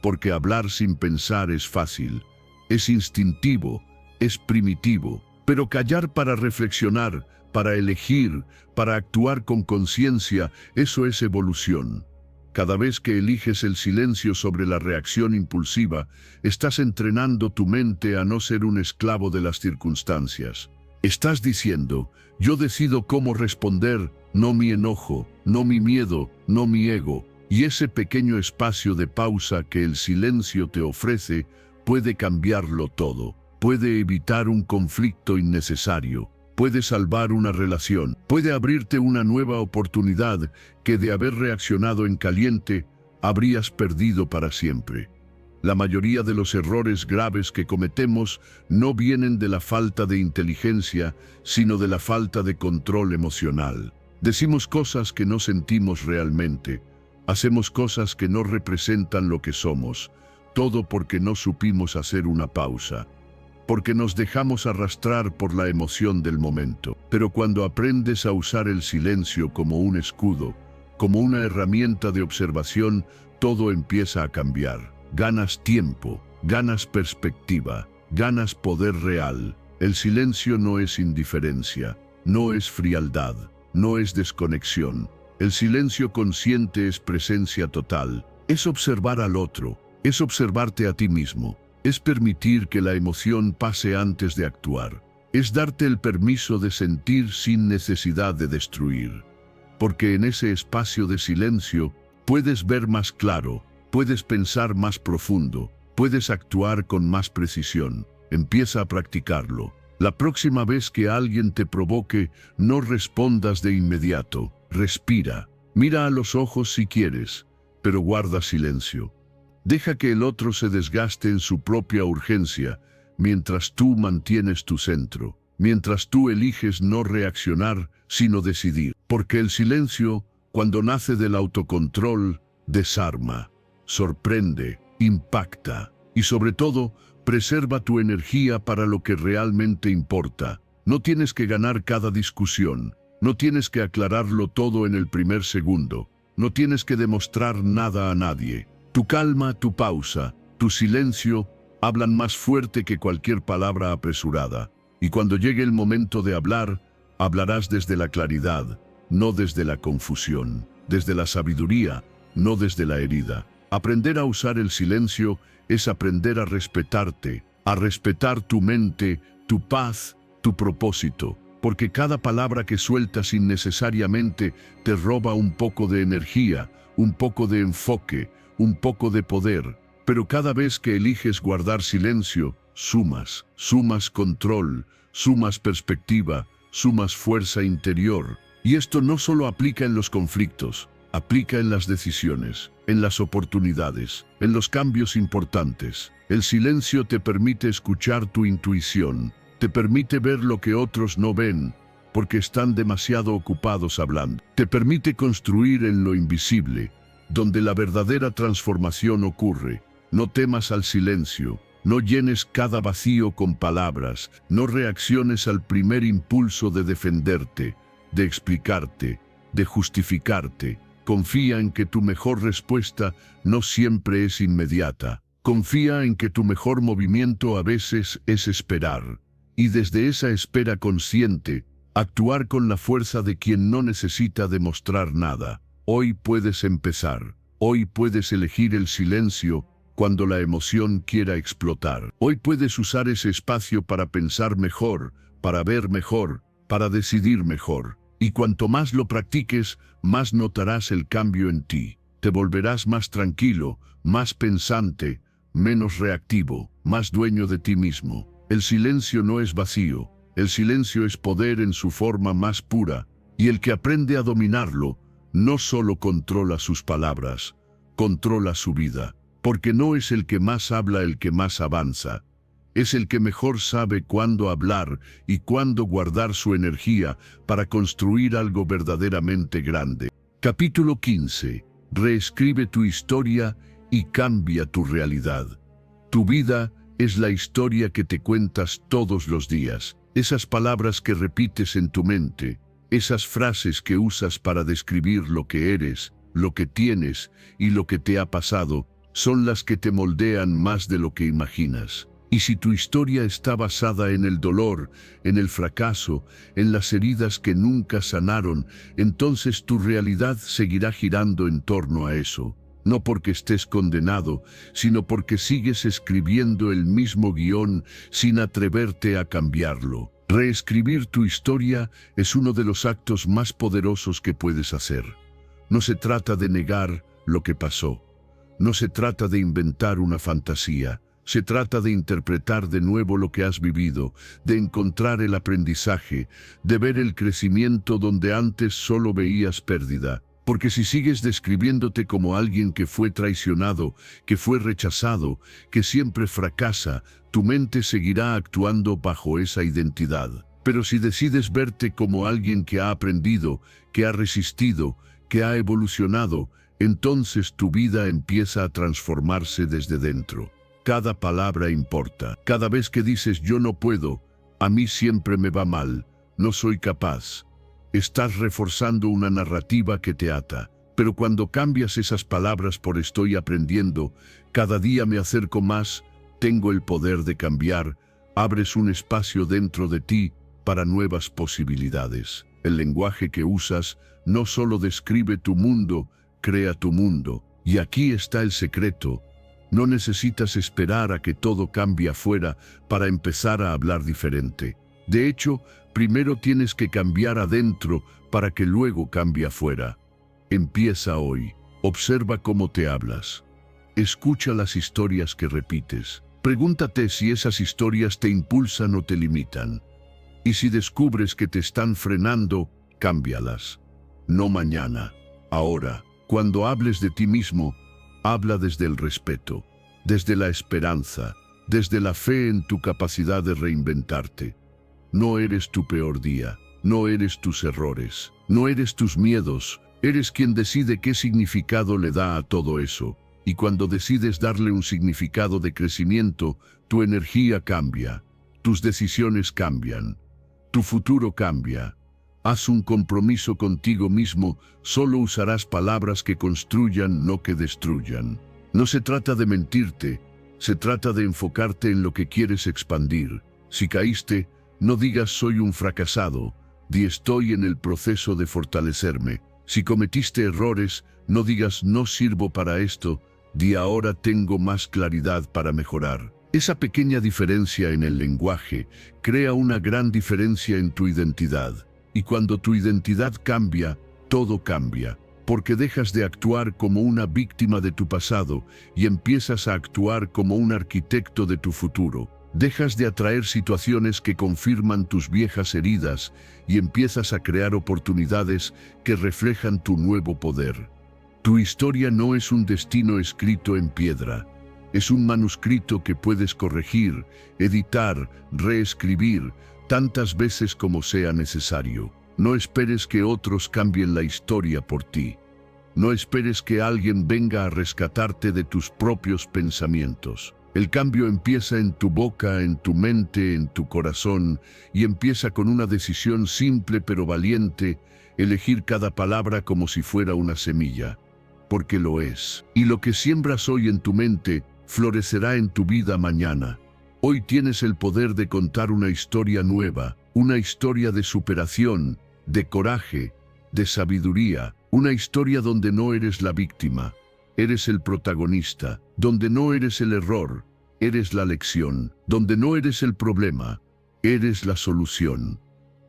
Porque hablar sin pensar es fácil, es instintivo, es primitivo. Pero callar para reflexionar, para elegir, para actuar con conciencia, eso es evolución. Cada vez que eliges el silencio sobre la reacción impulsiva, estás entrenando tu mente a no ser un esclavo de las circunstancias. Estás diciendo, yo decido cómo responder, no mi enojo, no mi miedo, no mi ego. Y ese pequeño espacio de pausa que el silencio te ofrece puede cambiarlo todo. Puede evitar un conflicto innecesario. Puede salvar una relación, puede abrirte una nueva oportunidad que de haber reaccionado en caliente, habrías perdido para siempre. La mayoría de los errores graves que cometemos no vienen de la falta de inteligencia, sino de la falta de control emocional. Decimos cosas que no sentimos realmente, hacemos cosas que no representan lo que somos, todo porque no supimos hacer una pausa. Porque nos dejamos arrastrar por la emoción del momento. Pero cuando aprendes a usar el silencio como un escudo, como una herramienta de observación, todo empieza a cambiar. Ganas tiempo, ganas perspectiva, ganas poder real. El silencio no es indiferencia, no es frialdad, no es desconexión. El silencio consciente es presencia total, es observar al otro, es observarte a ti mismo. Es permitir que la emoción pase antes de actuar. Es darte el permiso de sentir sin necesidad de destruir. Porque en ese espacio de silencio puedes ver más claro, puedes pensar más profundo, puedes actuar con más precisión. Empieza a practicarlo. La próxima vez que alguien te provoque, no respondas de inmediato. Respira. Mira a los ojos si quieres, pero guarda silencio. Deja que el otro se desgaste en su propia urgencia, mientras tú mantienes tu centro, mientras tú eliges no reaccionar, sino decidir. Porque el silencio, cuando nace del autocontrol, desarma, sorprende, impacta, y sobre todo, Preserva tu energía para lo que realmente importa. No tienes que ganar cada discusión. No tienes que aclararlo todo en el primer segundo. No tienes que demostrar nada a nadie. Tu calma, tu pausa, tu silencio hablan más fuerte que cualquier palabra apresurada. Y cuando llegue el momento de hablar, hablarás desde la claridad, no desde la confusión, desde la sabiduría, no desde la herida. Aprender a usar el silencio es aprender a respetarte, a respetar tu mente, tu paz, tu propósito, porque cada palabra que sueltas innecesariamente te roba un poco de energía, un poco de enfoque, un poco de poder. Pero cada vez que eliges guardar silencio, sumas control, sumas perspectiva, sumas fuerza interior. Y esto no solo aplica en los conflictos, aplica en las decisiones, en las oportunidades, en los cambios importantes. El silencio te permite escuchar tu intuición, te permite ver lo que otros no ven, porque están demasiado ocupados hablando. Te permite construir en lo invisible, donde la verdadera transformación ocurre. No temas al silencio, no llenes cada vacío con palabras, no reacciones al primer impulso de defenderte, de explicarte, de justificarte. Confía en que tu mejor respuesta no siempre es inmediata. Confía en que tu mejor movimiento a veces es esperar. Y desde esa espera consciente, actuar con la fuerza de quien no necesita demostrar nada. Hoy puedes empezar. Hoy puedes elegir el silencio cuando la emoción quiera explotar. Hoy puedes usar ese espacio para pensar mejor, para ver mejor, para decidir mejor. Y cuanto más lo practiques, más notarás el cambio en ti. Te volverás más tranquilo, más pensante, menos reactivo, más dueño de ti mismo. El silencio no es vacío, el silencio es poder en su forma más pura, y el que aprende a dominarlo, no solo controla sus palabras, controla su vida, porque no es el que más habla el que más avanza, es el que mejor sabe cuándo hablar y cuándo guardar su energía para construir algo verdaderamente grande. Capítulo 15. Reescribe tu historia y cambia tu realidad. Tu vida es la historia que te cuentas todos los días. Esas palabras que repites en tu mente, esas frases que usas para describir lo que eres, lo que tienes y lo que te ha pasado, son las que te moldean más de lo que imaginas. Y si tu historia está basada en el dolor, en el fracaso, en las heridas que nunca sanaron, entonces tu realidad seguirá girando en torno a eso. No porque estés condenado, sino porque sigues escribiendo el mismo guión sin atreverte a cambiarlo. Reescribir tu historia es uno de los actos más poderosos que puedes hacer. No se trata de negar lo que pasó. No se trata de inventar una fantasía. Se trata de interpretar de nuevo lo que has vivido, de encontrar el aprendizaje, de ver el crecimiento donde antes solo veías pérdida. Porque si sigues describiéndote como alguien que fue traicionado, que fue rechazado, que siempre fracasa, tu mente seguirá actuando bajo esa identidad. Pero si decides verte como alguien que ha aprendido, que ha resistido, que ha evolucionado, entonces tu vida empieza a transformarse desde dentro. Cada palabra importa. Cada vez que dices yo no puedo, a mí siempre me va mal, no soy capaz, estás reforzando una narrativa que te ata. Pero cuando cambias esas palabras por estoy aprendiendo, cada día me acerco más, tengo el poder de cambiar, abres un espacio dentro de ti para nuevas posibilidades. El lenguaje que usas no solo describe tu mundo, crea tu mundo. Y aquí está el secreto. No necesitas esperar a que todo cambie afuera para empezar a hablar diferente. De hecho, primero tienes que cambiar adentro para que luego cambie afuera. Empieza hoy. Observa cómo te hablas. Escucha las historias que repites. Pregúntate si esas historias te impulsan o te limitan. Y si descubres que te están frenando, cámbialas. No mañana, ahora. Cuando hables de ti mismo, habla desde el respeto, desde la esperanza, desde la fe en tu capacidad de reinventarte. No eres tu peor día, no eres tus errores, no eres tus miedos, eres quien decide qué significado le da a todo eso. Y cuando decides darle un significado de crecimiento, tu energía cambia, tus decisiones cambian, tu futuro cambia. Haz un compromiso contigo mismo, solo usarás palabras que construyan, no que destruyan. No se trata de mentirte, se trata de enfocarte en lo que quieres expandir. Si caíste, no digas soy un fracasado, di estoy en el proceso de fortalecerme. Si cometiste errores, no digas no sirvo para esto, di ahora tengo más claridad para mejorar. Esa pequeña diferencia en el lenguaje crea una gran diferencia en tu identidad. Y cuando tu identidad cambia, todo cambia, porque dejas de actuar como una víctima de tu pasado y empiezas a actuar como un arquitecto de tu futuro. Dejas de atraer situaciones que confirman tus viejas heridas y empiezas a crear oportunidades que reflejan tu nuevo poder. Tu historia no es un destino escrito en piedra. Es un manuscrito que puedes corregir, editar, reescribir, tantas veces como sea necesario. No esperes que otros cambien la historia por ti. No esperes que alguien venga a rescatarte de tus propios pensamientos. El cambio empieza en tu boca, en tu mente, en tu corazón, y empieza con una decisión simple pero valiente, elegir cada palabra como si fuera una semilla, porque lo es. Y lo que siembras hoy en tu mente, florecerá en tu vida mañana. Hoy tienes el poder de contar una historia nueva, una historia de superación, de coraje, de sabiduría, una historia donde no eres la víctima, eres el protagonista, donde no eres el error, eres la lección, donde no eres el problema, eres la solución.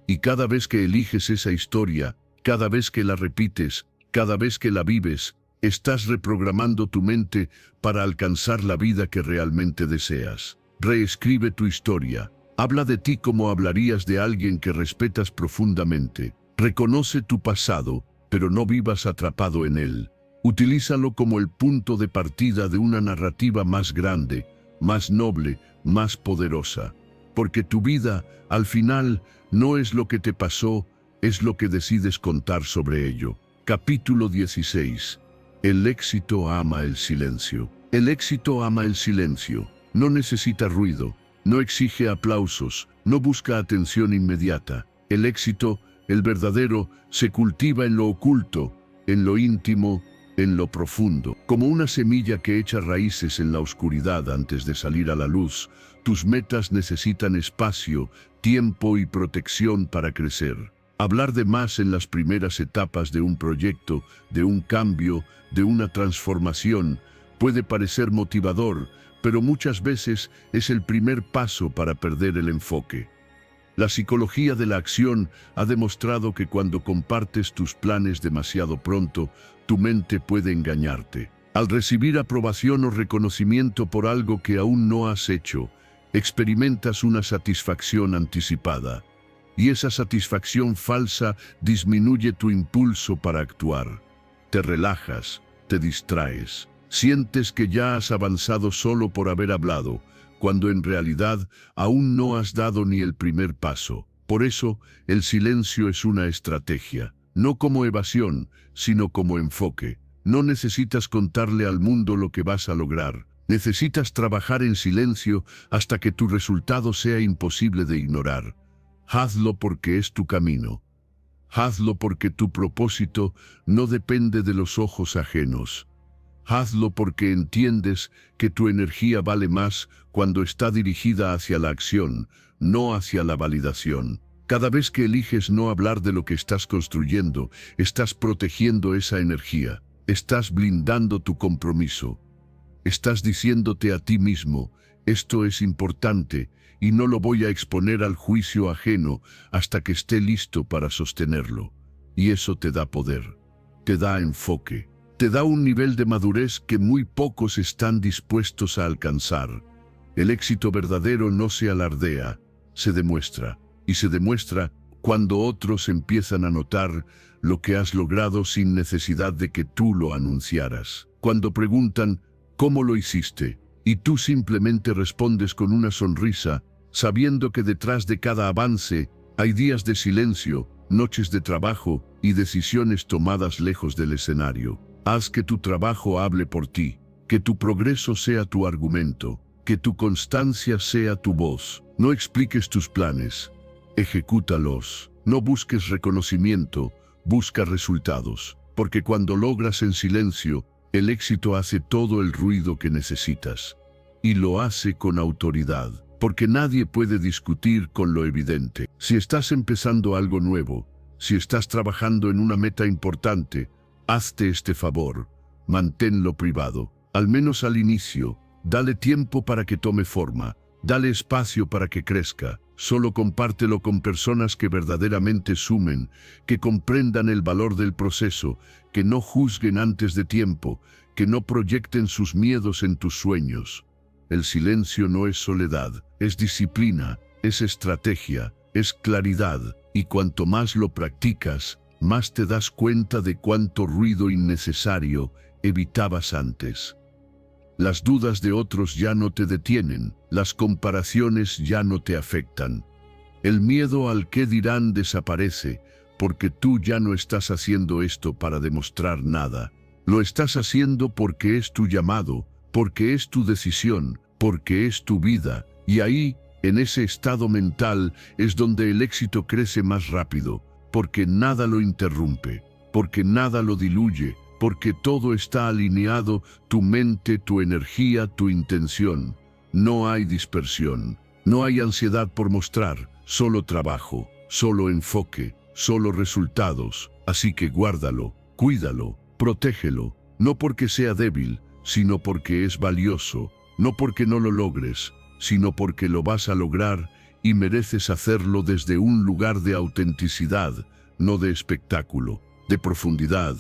Y cada vez que eliges esa historia, cada vez que la repites, cada vez que la vives, estás reprogramando tu mente para alcanzar la vida que realmente deseas. Reescribe tu historia. Habla de ti como hablarías de alguien que respetas profundamente. Reconoce tu pasado, pero no vivas atrapado en él. Utilízalo como el punto de partida de una narrativa más grande, más noble, más poderosa. Porque tu vida, al final, no es lo que te pasó, es lo que decides contar sobre ello. Capítulo 16. El éxito ama el silencio. El éxito ama el silencio. No necesita ruido, no exige aplausos, no busca atención inmediata. El éxito, el verdadero, se cultiva en lo oculto, en lo íntimo, en lo profundo. Como una semilla que echa raíces en la oscuridad antes de salir a la luz, tus metas necesitan espacio, tiempo y protección para crecer. Hablar de más en las primeras etapas de un proyecto, de un cambio, de una transformación, puede parecer motivador, pero muchas veces es el primer paso para perder el enfoque. La psicología de la acción ha demostrado que cuando compartes tus planes demasiado pronto, tu mente puede engañarte. Al recibir aprobación o reconocimiento por algo que aún no has hecho, experimentas una satisfacción anticipada. Y esa satisfacción falsa disminuye tu impulso para actuar. Te relajas, te distraes. Sientes que ya has avanzado solo por haber hablado, cuando en realidad aún no has dado ni el primer paso. Por eso, el silencio es una estrategia, no como evasión, sino como enfoque. No necesitas contarle al mundo lo que vas a lograr. Necesitas trabajar en silencio hasta que tu resultado sea imposible de ignorar. Hazlo porque es tu camino. Hazlo porque tu propósito no depende de los ojos ajenos. Hazlo porque entiendes que tu energía vale más cuando está dirigida hacia la acción, no hacia la validación. Cada vez que eliges no hablar de lo que estás construyendo, estás protegiendo esa energía, estás blindando tu compromiso. Estás diciéndote a ti mismo, esto es importante y no lo voy a exponer al juicio ajeno hasta que esté listo para sostenerlo. Y eso te da poder, te da enfoque. Te da un nivel de madurez que muy pocos están dispuestos a alcanzar. El éxito verdadero no se alardea, se demuestra. Y se demuestra cuando otros empiezan a notar lo que has logrado sin necesidad de que tú lo anunciaras. Cuando preguntan, ¿cómo lo hiciste? Y tú simplemente respondes con una sonrisa, sabiendo que detrás de cada avance hay días de silencio, noches de trabajo y decisiones tomadas lejos del escenario. Haz que tu trabajo hable por ti. Que tu progreso sea tu argumento, que tu constancia sea tu voz. No expliques tus planes, ejecútalos. No busques reconocimiento, busca resultados. Porque cuando logras en silencio, el éxito hace todo el ruido que necesitas. Y lo hace con autoridad, porque nadie puede discutir con lo evidente. Si estás empezando algo nuevo, si estás trabajando en una meta importante, hazte este favor, manténlo privado. Al menos al inicio, dale tiempo para que tome forma, dale espacio para que crezca. Solo compártelo con personas que verdaderamente sumen, que comprendan el valor del proceso, que no juzguen antes de tiempo, que no proyecten sus miedos en tus sueños. El silencio no es soledad, es disciplina, es estrategia, es claridad, y cuanto más lo practicas, más te das cuenta de cuánto ruido innecesario evitabas antes. Las dudas de otros ya no te detienen, las comparaciones ya no te afectan. El miedo al qué dirán desaparece, porque tú ya no estás haciendo esto para demostrar nada. Lo estás haciendo porque es tu llamado, porque es tu decisión, porque es tu vida, y ahí, en ese estado mental, es donde el éxito crece más rápido, porque nada lo interrumpe, porque nada lo diluye, porque todo está alineado, tu mente, tu energía, tu intención. No hay dispersión, no hay ansiedad por mostrar, solo trabajo, solo enfoque, solo resultados. Así que guárdalo, cuídalo, protégelo, no porque sea débil, sino porque es valioso, no porque no lo logres, sino porque lo vas a lograr y mereces hacerlo desde un lugar de autenticidad, no de espectáculo, de profundidad,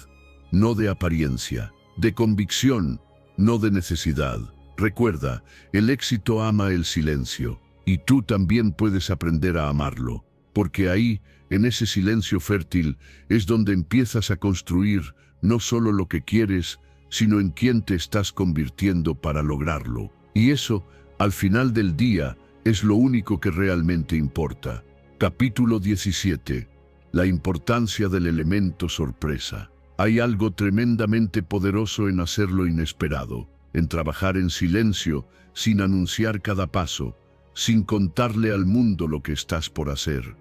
no de apariencia, de convicción, no de necesidad. Recuerda, el éxito ama el silencio, y tú también puedes aprender a amarlo, porque ahí, en ese silencio fértil, es donde empiezas a construir no solo lo que quieres, sino en quién te estás convirtiendo para lograrlo. Y eso, al final del día, es lo único que realmente importa. Capítulo 17. La importancia del elemento sorpresa. Hay algo tremendamente poderoso en hacer lo inesperado, en trabajar en silencio, sin anunciar cada paso, sin contarle al mundo lo que estás por hacer.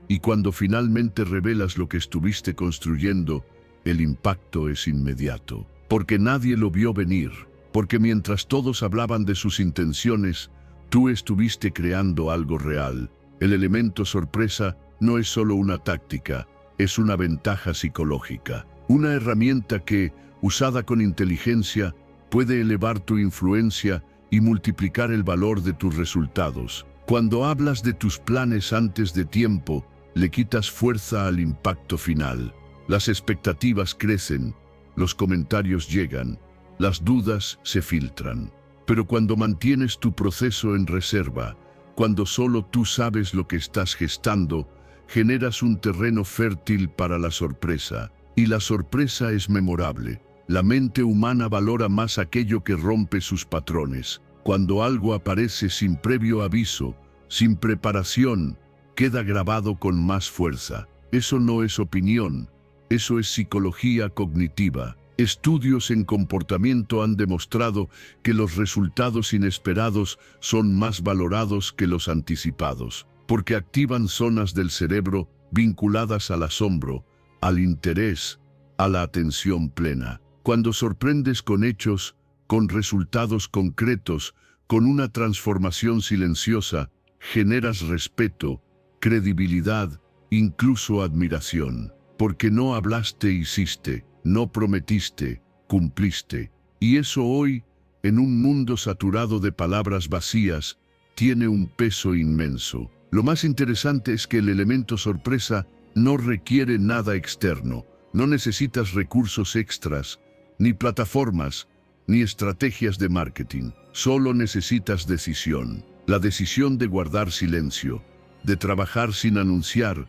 Y cuando finalmente revelas lo que estuviste construyendo, el impacto es inmediato, porque nadie lo vio venir, porque mientras todos hablaban de sus intenciones, tú estuviste creando algo real. El elemento sorpresa no es solo una táctica, es una ventaja psicológica. Una herramienta que, usada con inteligencia, puede elevar tu influencia y multiplicar el valor de tus resultados. Cuando hablas de tus planes antes de tiempo, le quitas fuerza al impacto final. Las expectativas crecen, los comentarios llegan, las dudas se filtran. Pero cuando mantienes tu proceso en reserva, cuando solo tú sabes lo que estás gestando, generas un terreno fértil para la sorpresa. Y la sorpresa es memorable. La mente humana valora más aquello que rompe sus patrones. Cuando algo aparece sin previo aviso, sin preparación, queda grabado con más fuerza. Eso no es opinión, eso es psicología cognitiva. Estudios en comportamiento han demostrado que los resultados inesperados son más valorados que los anticipados, porque activan zonas del cerebro vinculadas al asombro, al interés, a la atención plena. Cuando sorprendes con hechos, con resultados concretos, con una transformación silenciosa, generas respeto, credibilidad, incluso admiración. Porque no hablaste, hiciste, no prometiste, cumpliste. Y eso hoy, en un mundo saturado de palabras vacías, tiene un peso inmenso. Lo más interesante es que el elemento sorpresa no requiere nada externo, no necesitas recursos extras, ni plataformas, ni estrategias de marketing. Solo necesitas decisión. La decisión de guardar silencio, de trabajar sin anunciar,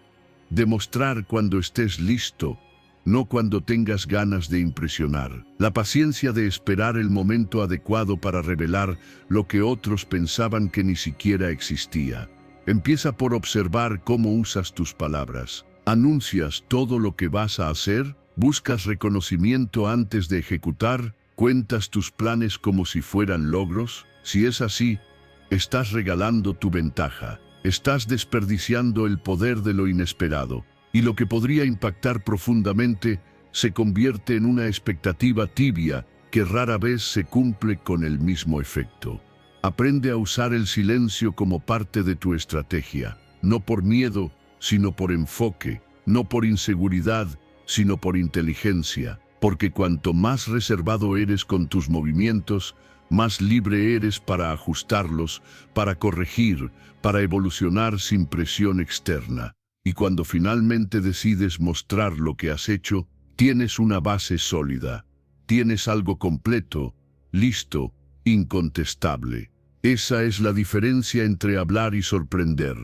de mostrar cuando estés listo, no cuando tengas ganas de impresionar. La paciencia de esperar el momento adecuado para revelar lo que otros pensaban que ni siquiera existía. Empieza por observar cómo usas tus palabras. ¿Anuncias todo lo que vas a hacer? ¿Buscas reconocimiento antes de ejecutar? ¿Cuentas tus planes como si fueran logros? Si es así, estás regalando tu ventaja. Estás desperdiciando el poder de lo inesperado. Y lo que podría impactar profundamente se convierte en una expectativa tibia que rara vez se cumple con el mismo efecto. Aprende a usar el silencio como parte de tu estrategia, no por miedo, sino por enfoque, no por inseguridad, sino por inteligencia, porque cuanto más reservado eres con tus movimientos, más libre eres para ajustarlos, para corregir, para evolucionar sin presión externa. Y cuando finalmente decides mostrar lo que has hecho, tienes una base sólida. Tienes algo completo, listo, incontestable. Esa es la diferencia entre hablar y sorprender.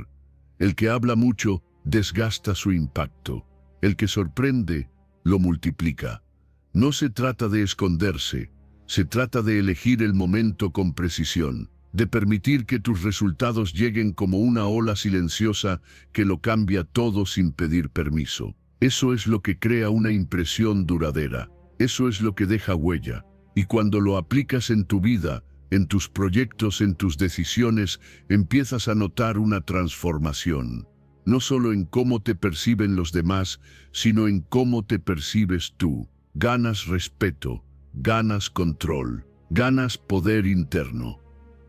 El que habla mucho desgasta su impacto. El que sorprende lo multiplica. No se trata de esconderse, se trata de elegir el momento con precisión, de permitir que tus resultados lleguen como una ola silenciosa que lo cambia todo sin pedir permiso. Eso es lo que crea una impresión duradera. Eso es lo que deja huella. Y cuando lo aplicas en tu vida, en tus proyectos, en tus decisiones, empiezas a notar una transformación. No solo en cómo te perciben los demás, sino en cómo te percibes tú. Ganas respeto, ganas control, ganas poder interno.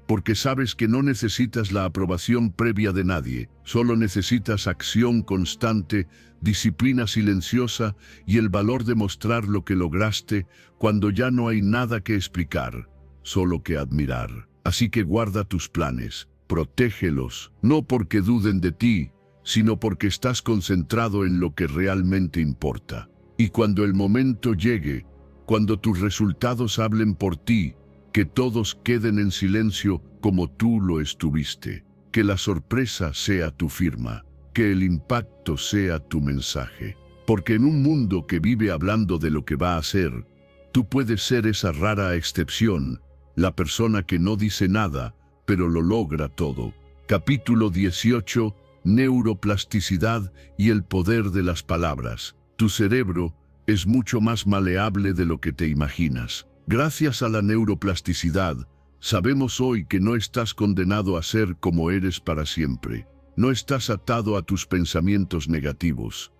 Porque sabes que no necesitas la aprobación previa de nadie, solo necesitas acción constante, disciplina silenciosa y el valor de mostrar lo que lograste cuando ya no hay nada que explicar, solo que admirar. Así que guarda tus planes, protégelos, no porque duden de ti, sino porque estás concentrado en lo que realmente importa. Y cuando el momento llegue, cuando tus resultados hablen por ti, que todos queden en silencio como tú lo estuviste. Que la sorpresa sea tu firma, que el impacto sea tu mensaje. Porque en un mundo que vive hablando de lo que va a ser, tú puedes ser esa rara excepción, la persona que no dice nada, pero lo logra todo. Capítulo 18. Neuroplasticidad y el poder de las palabras. Tu cerebro es mucho más maleable de lo que te imaginas. Gracias a la neuroplasticidad, sabemos hoy que no estás condenado a ser como eres para siempre. No estás atado a tus pensamientos negativos,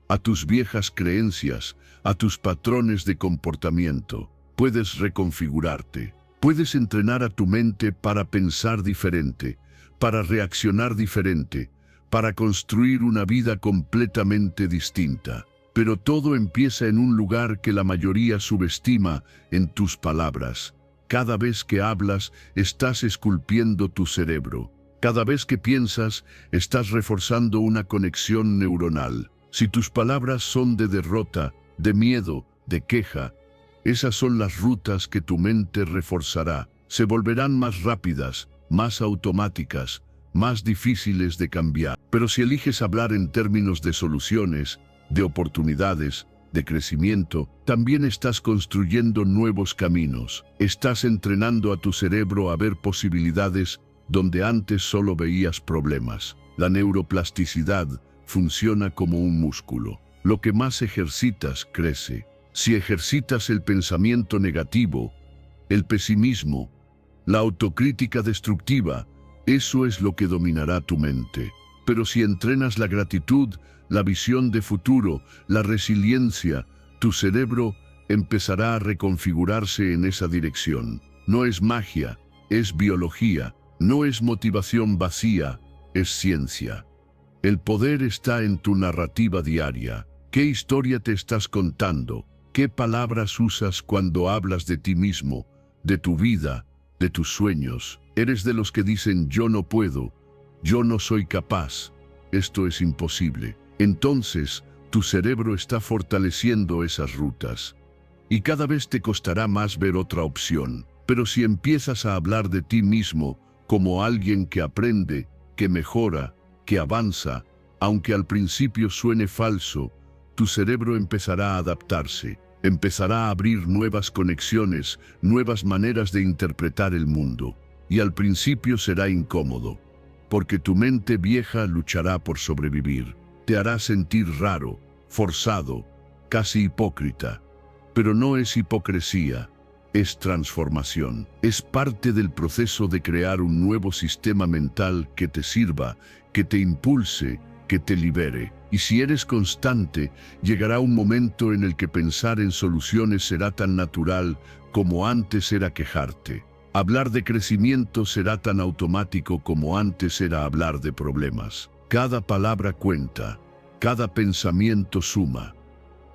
a tus viejas creencias, a tus patrones de comportamiento. Puedes reconfigurarte. Puedes entrenar a tu mente para pensar diferente, para reaccionar diferente, para construir una vida completamente distinta. Pero todo empieza en un lugar que la mayoría subestima: en tus palabras. Cada vez que hablas, estás esculpiendo tu cerebro. Cada vez que piensas, estás reforzando una conexión neuronal. Si tus palabras son de derrota, de miedo, de queja, esas son las rutas que tu mente reforzará. Se volverán más rápidas, más automáticas, más difíciles de cambiar. Pero si eliges hablar en términos de soluciones, de oportunidades, de crecimiento, también estás construyendo nuevos caminos. Estás entrenando a tu cerebro a ver posibilidades donde antes solo veías problemas. La neuroplasticidad funciona como un músculo. Lo que más ejercitas, crece. Si ejercitas el pensamiento negativo, el pesimismo, la autocrítica destructiva, eso es lo que dominará tu mente. Pero si entrenas la gratitud, la visión de futuro, la resiliencia, tu cerebro empezará a reconfigurarse en esa dirección. No es magia, es biología. No es motivación vacía, es ciencia. El poder está en tu narrativa diaria. ¿Qué historia te estás contando? ¿Qué palabras usas cuando hablas de ti mismo, de tu vida, de tus sueños? ¿Eres de los que dicen yo no puedo, yo no soy capaz, esto es imposible? Entonces, tu cerebro está fortaleciendo esas rutas. Y cada vez te costará más ver otra opción. Pero si empiezas a hablar de ti mismo como alguien que aprende, que mejora, que avanza, aunque al principio suene falso, tu cerebro empezará a adaptarse, empezará a abrir nuevas conexiones, nuevas maneras de interpretar el mundo. Y al principio será incómodo, porque tu mente vieja luchará por sobrevivir. Te hará sentir raro, forzado, casi hipócrita. Pero no es hipocresía, es transformación. Es parte del proceso de crear un nuevo sistema mental que te sirva, que te impulse, que te libere. Y si eres constante, llegará un momento en el que pensar en soluciones será tan natural como antes era quejarte. Hablar de crecimiento será tan automático como antes era hablar de problemas. Cada palabra cuenta, cada pensamiento suma.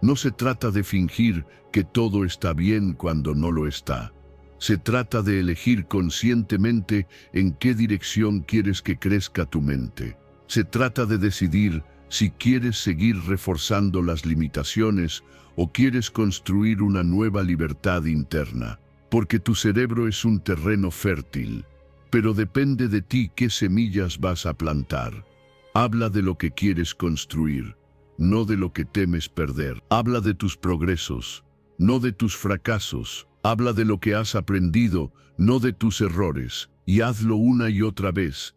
No se trata de fingir que todo está bien cuando no lo está. Se trata de elegir conscientemente en qué dirección quieres que crezca tu mente. Se trata de decidir si quieres seguir reforzando las limitaciones o quieres construir una nueva libertad interna. Porque tu cerebro es un terreno fértil, pero depende de ti qué semillas vas a plantar. Habla de lo que quieres construir, no de lo que temes perder. Habla de tus progresos, no de tus fracasos. Habla de lo que has aprendido, no de tus errores. Y hazlo una y otra vez,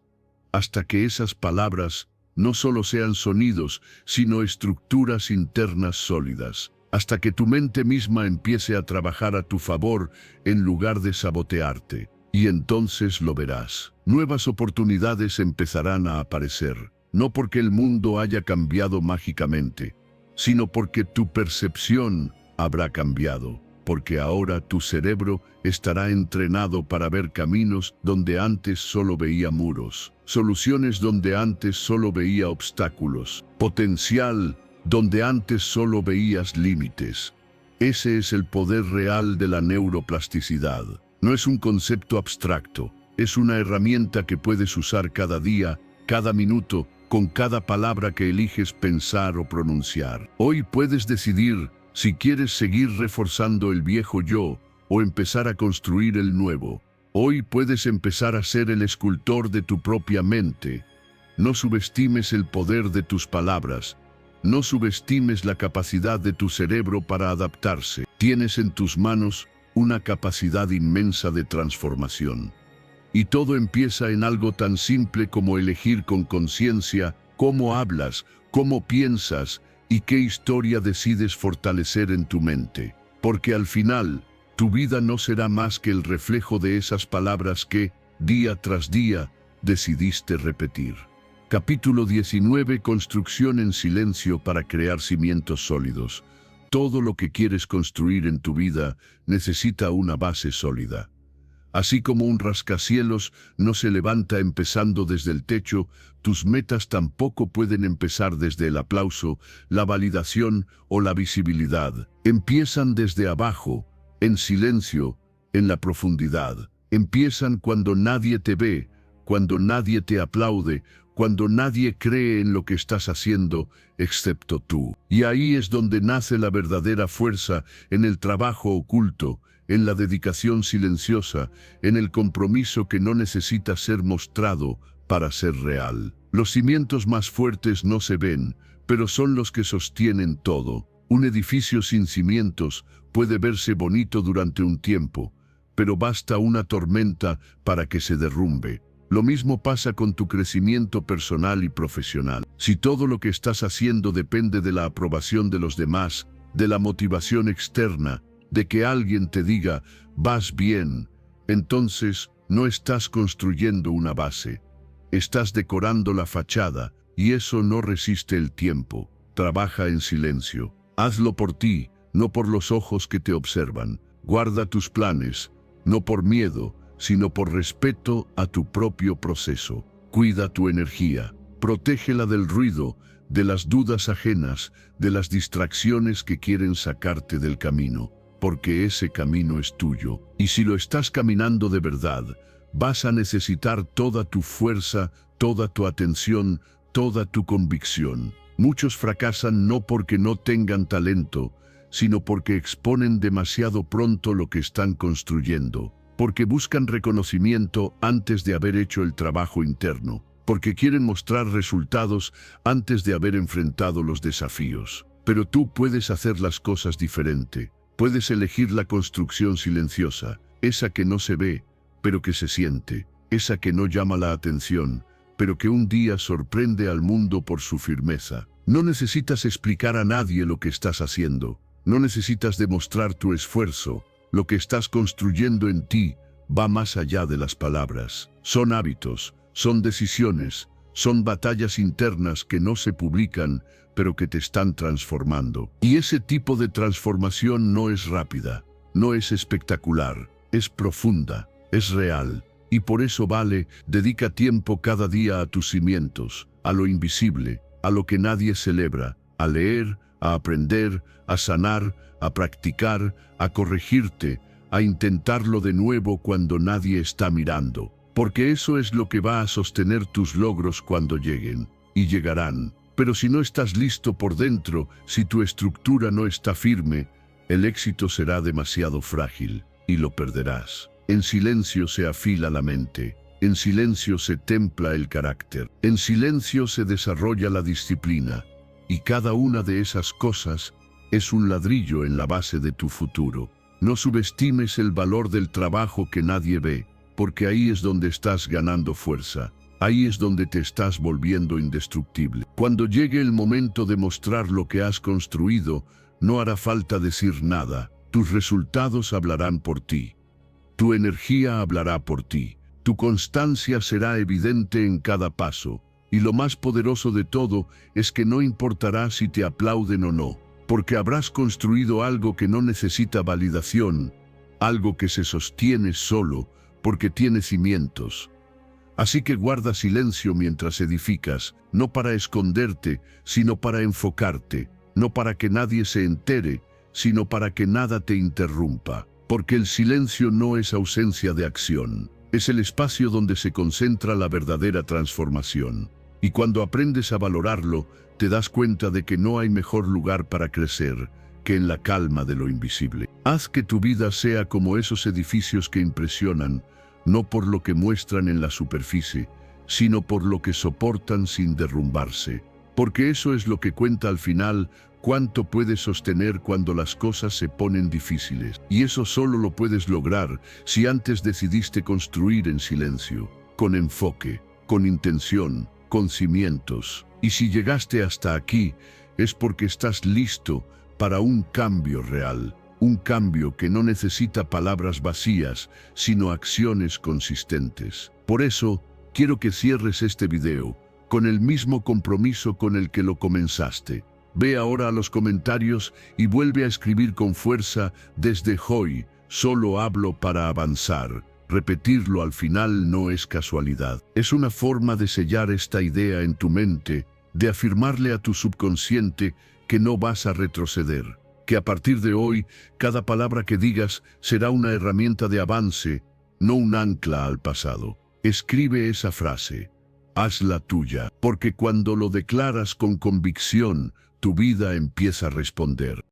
hasta que esas palabras no solo sean sonidos, sino estructuras internas sólidas. Hasta que tu mente misma empiece a trabajar a tu favor en lugar de sabotearte. Y entonces lo verás. Nuevas oportunidades empezarán a aparecer, no porque el mundo haya cambiado mágicamente, sino porque tu percepción habrá cambiado. Porque ahora tu cerebro estará entrenado para ver caminos donde antes solo veía muros, soluciones donde antes solo veía obstáculos, potencial donde antes solo veías límites. Ese es el poder real de la neuroplasticidad. No es un concepto abstracto, es una herramienta que puedes usar cada día, cada minuto, con cada palabra que eliges pensar o pronunciar. Hoy puedes decidir si quieres seguir reforzando el viejo yo o empezar a construir el nuevo. Hoy puedes empezar a ser el escultor de tu propia mente. No subestimes el poder de tus palabras. No subestimes la capacidad de tu cerebro para adaptarse. Tienes en tus manos una capacidad inmensa de transformación. Y todo empieza en algo tan simple como elegir con conciencia cómo hablas, cómo piensas y qué historia decides fortalecer en tu mente. Porque al final, tu vida no será más que el reflejo de esas palabras que, día tras día, decidiste repetir. Capítulo 19. Construcción en silencio para crear cimientos sólidos. Todo lo que quieres construir en tu vida necesita una base sólida. Así como un rascacielos no se levanta empezando desde el techo, tus metas tampoco pueden empezar desde el aplauso, la validación o la visibilidad. Empiezan desde abajo, en silencio, en la profundidad. Empiezan cuando nadie te ve, cuando nadie te aplaude, cuando nadie cree en lo que estás haciendo, excepto tú. Y ahí es donde nace la verdadera fuerza, en el trabajo oculto, en la dedicación silenciosa, en el compromiso que no necesita ser mostrado para ser real. Los cimientos más fuertes no se ven, pero son los que sostienen todo. Un edificio sin cimientos puede verse bonito durante un tiempo, pero basta una tormenta para que se derrumbe. Lo mismo pasa con tu crecimiento personal y profesional. Si todo lo que estás haciendo depende de la aprobación de los demás, de la motivación externa, de que alguien te diga, vas bien, entonces no estás construyendo una base. Estás decorando la fachada, y eso no resiste el tiempo. Trabaja en silencio. Hazlo por ti, no por los ojos que te observan. Guarda tus planes, no por miedo, sino por respeto a tu propio proceso. Cuida tu energía, protégela del ruido, de las dudas ajenas, de las distracciones que quieren sacarte del camino, porque ese camino es tuyo. Y si lo estás caminando de verdad, vas a necesitar toda tu fuerza, toda tu atención, toda tu convicción. Muchos fracasan no porque no tengan talento, sino porque exponen demasiado pronto lo que están construyendo. Porque buscan reconocimiento antes de haber hecho el trabajo interno, porque quieren mostrar resultados antes de haber enfrentado los desafíos. Pero tú puedes hacer las cosas diferente. Puedes elegir la construcción silenciosa, esa que no se ve, pero que se siente, esa que no llama la atención, pero que un día sorprende al mundo por su firmeza. No necesitas explicar a nadie lo que estás haciendo, no necesitas demostrar tu esfuerzo, Lo que estás construyendo en ti va más allá de las palabras. Son hábitos, son decisiones, son batallas internas que no se publican, pero que te están transformando. Y ese tipo de transformación no es rápida, no es espectacular, es profunda, es real. Y por eso dedica tiempo cada día a tus cimientos, a lo invisible, a lo que nadie celebra, a leer, a aprender, a sanar, a practicar, a corregirte, a intentarlo de nuevo cuando nadie está mirando. Porque eso es lo que va a sostener tus logros cuando lleguen, y llegarán. Pero si no estás listo por dentro, si tu estructura no está firme, el éxito será demasiado frágil, y lo perderás. En silencio se afila la mente, en silencio se templa el carácter, en silencio se desarrolla la disciplina, y cada una de esas cosas es un ladrillo en la base de tu futuro. No subestimes el valor del trabajo que nadie ve, porque ahí es donde estás ganando fuerza, ahí es donde te estás volviendo indestructible. Cuando llegue el momento de mostrar lo que has construido, no hará falta decir nada, tus resultados hablarán por ti. Tu energía hablará por ti, tu constancia será evidente en cada paso, y lo más poderoso de todo es que no importará si te aplauden o no, porque habrás construido algo que no necesita validación, algo que se sostiene solo, porque tiene cimientos. Así que guarda silencio mientras edificas, no para esconderte, sino para enfocarte, no para que nadie se entere, sino para que nada te interrumpa. Porque el silencio no es ausencia de acción, es el espacio donde se concentra la verdadera transformación. Y cuando aprendes a valorarlo, te das cuenta de que no hay mejor lugar para crecer que en la calma de lo invisible. Haz que tu vida sea como esos edificios que impresionan, no por lo que muestran en la superficie, sino por lo que soportan sin derrumbarse. Porque eso es lo que cuenta al final, cuánto puedes sostener cuando las cosas se ponen difíciles. Y eso solo lo puedes lograr si antes decidiste construir en silencio, con enfoque, con intención, con cimientos. Y si llegaste hasta aquí, es porque estás listo para un cambio real. Un cambio que no necesita palabras vacías, sino acciones consistentes. Por eso, quiero que cierres este video con el mismo compromiso con el que lo comenzaste. Ve ahora a los comentarios y vuelve a escribir con fuerza: desde hoy, solo hablo para avanzar. Repetirlo al final no es casualidad. Es una forma de sellar esta idea en tu mente, de afirmarle a tu subconsciente que no vas a retroceder. Que a partir de hoy, cada palabra que digas será una herramienta de avance, no un ancla al pasado. Escribe esa frase, hazla tuya, porque cuando lo declaras con convicción, tu vida empieza a responder.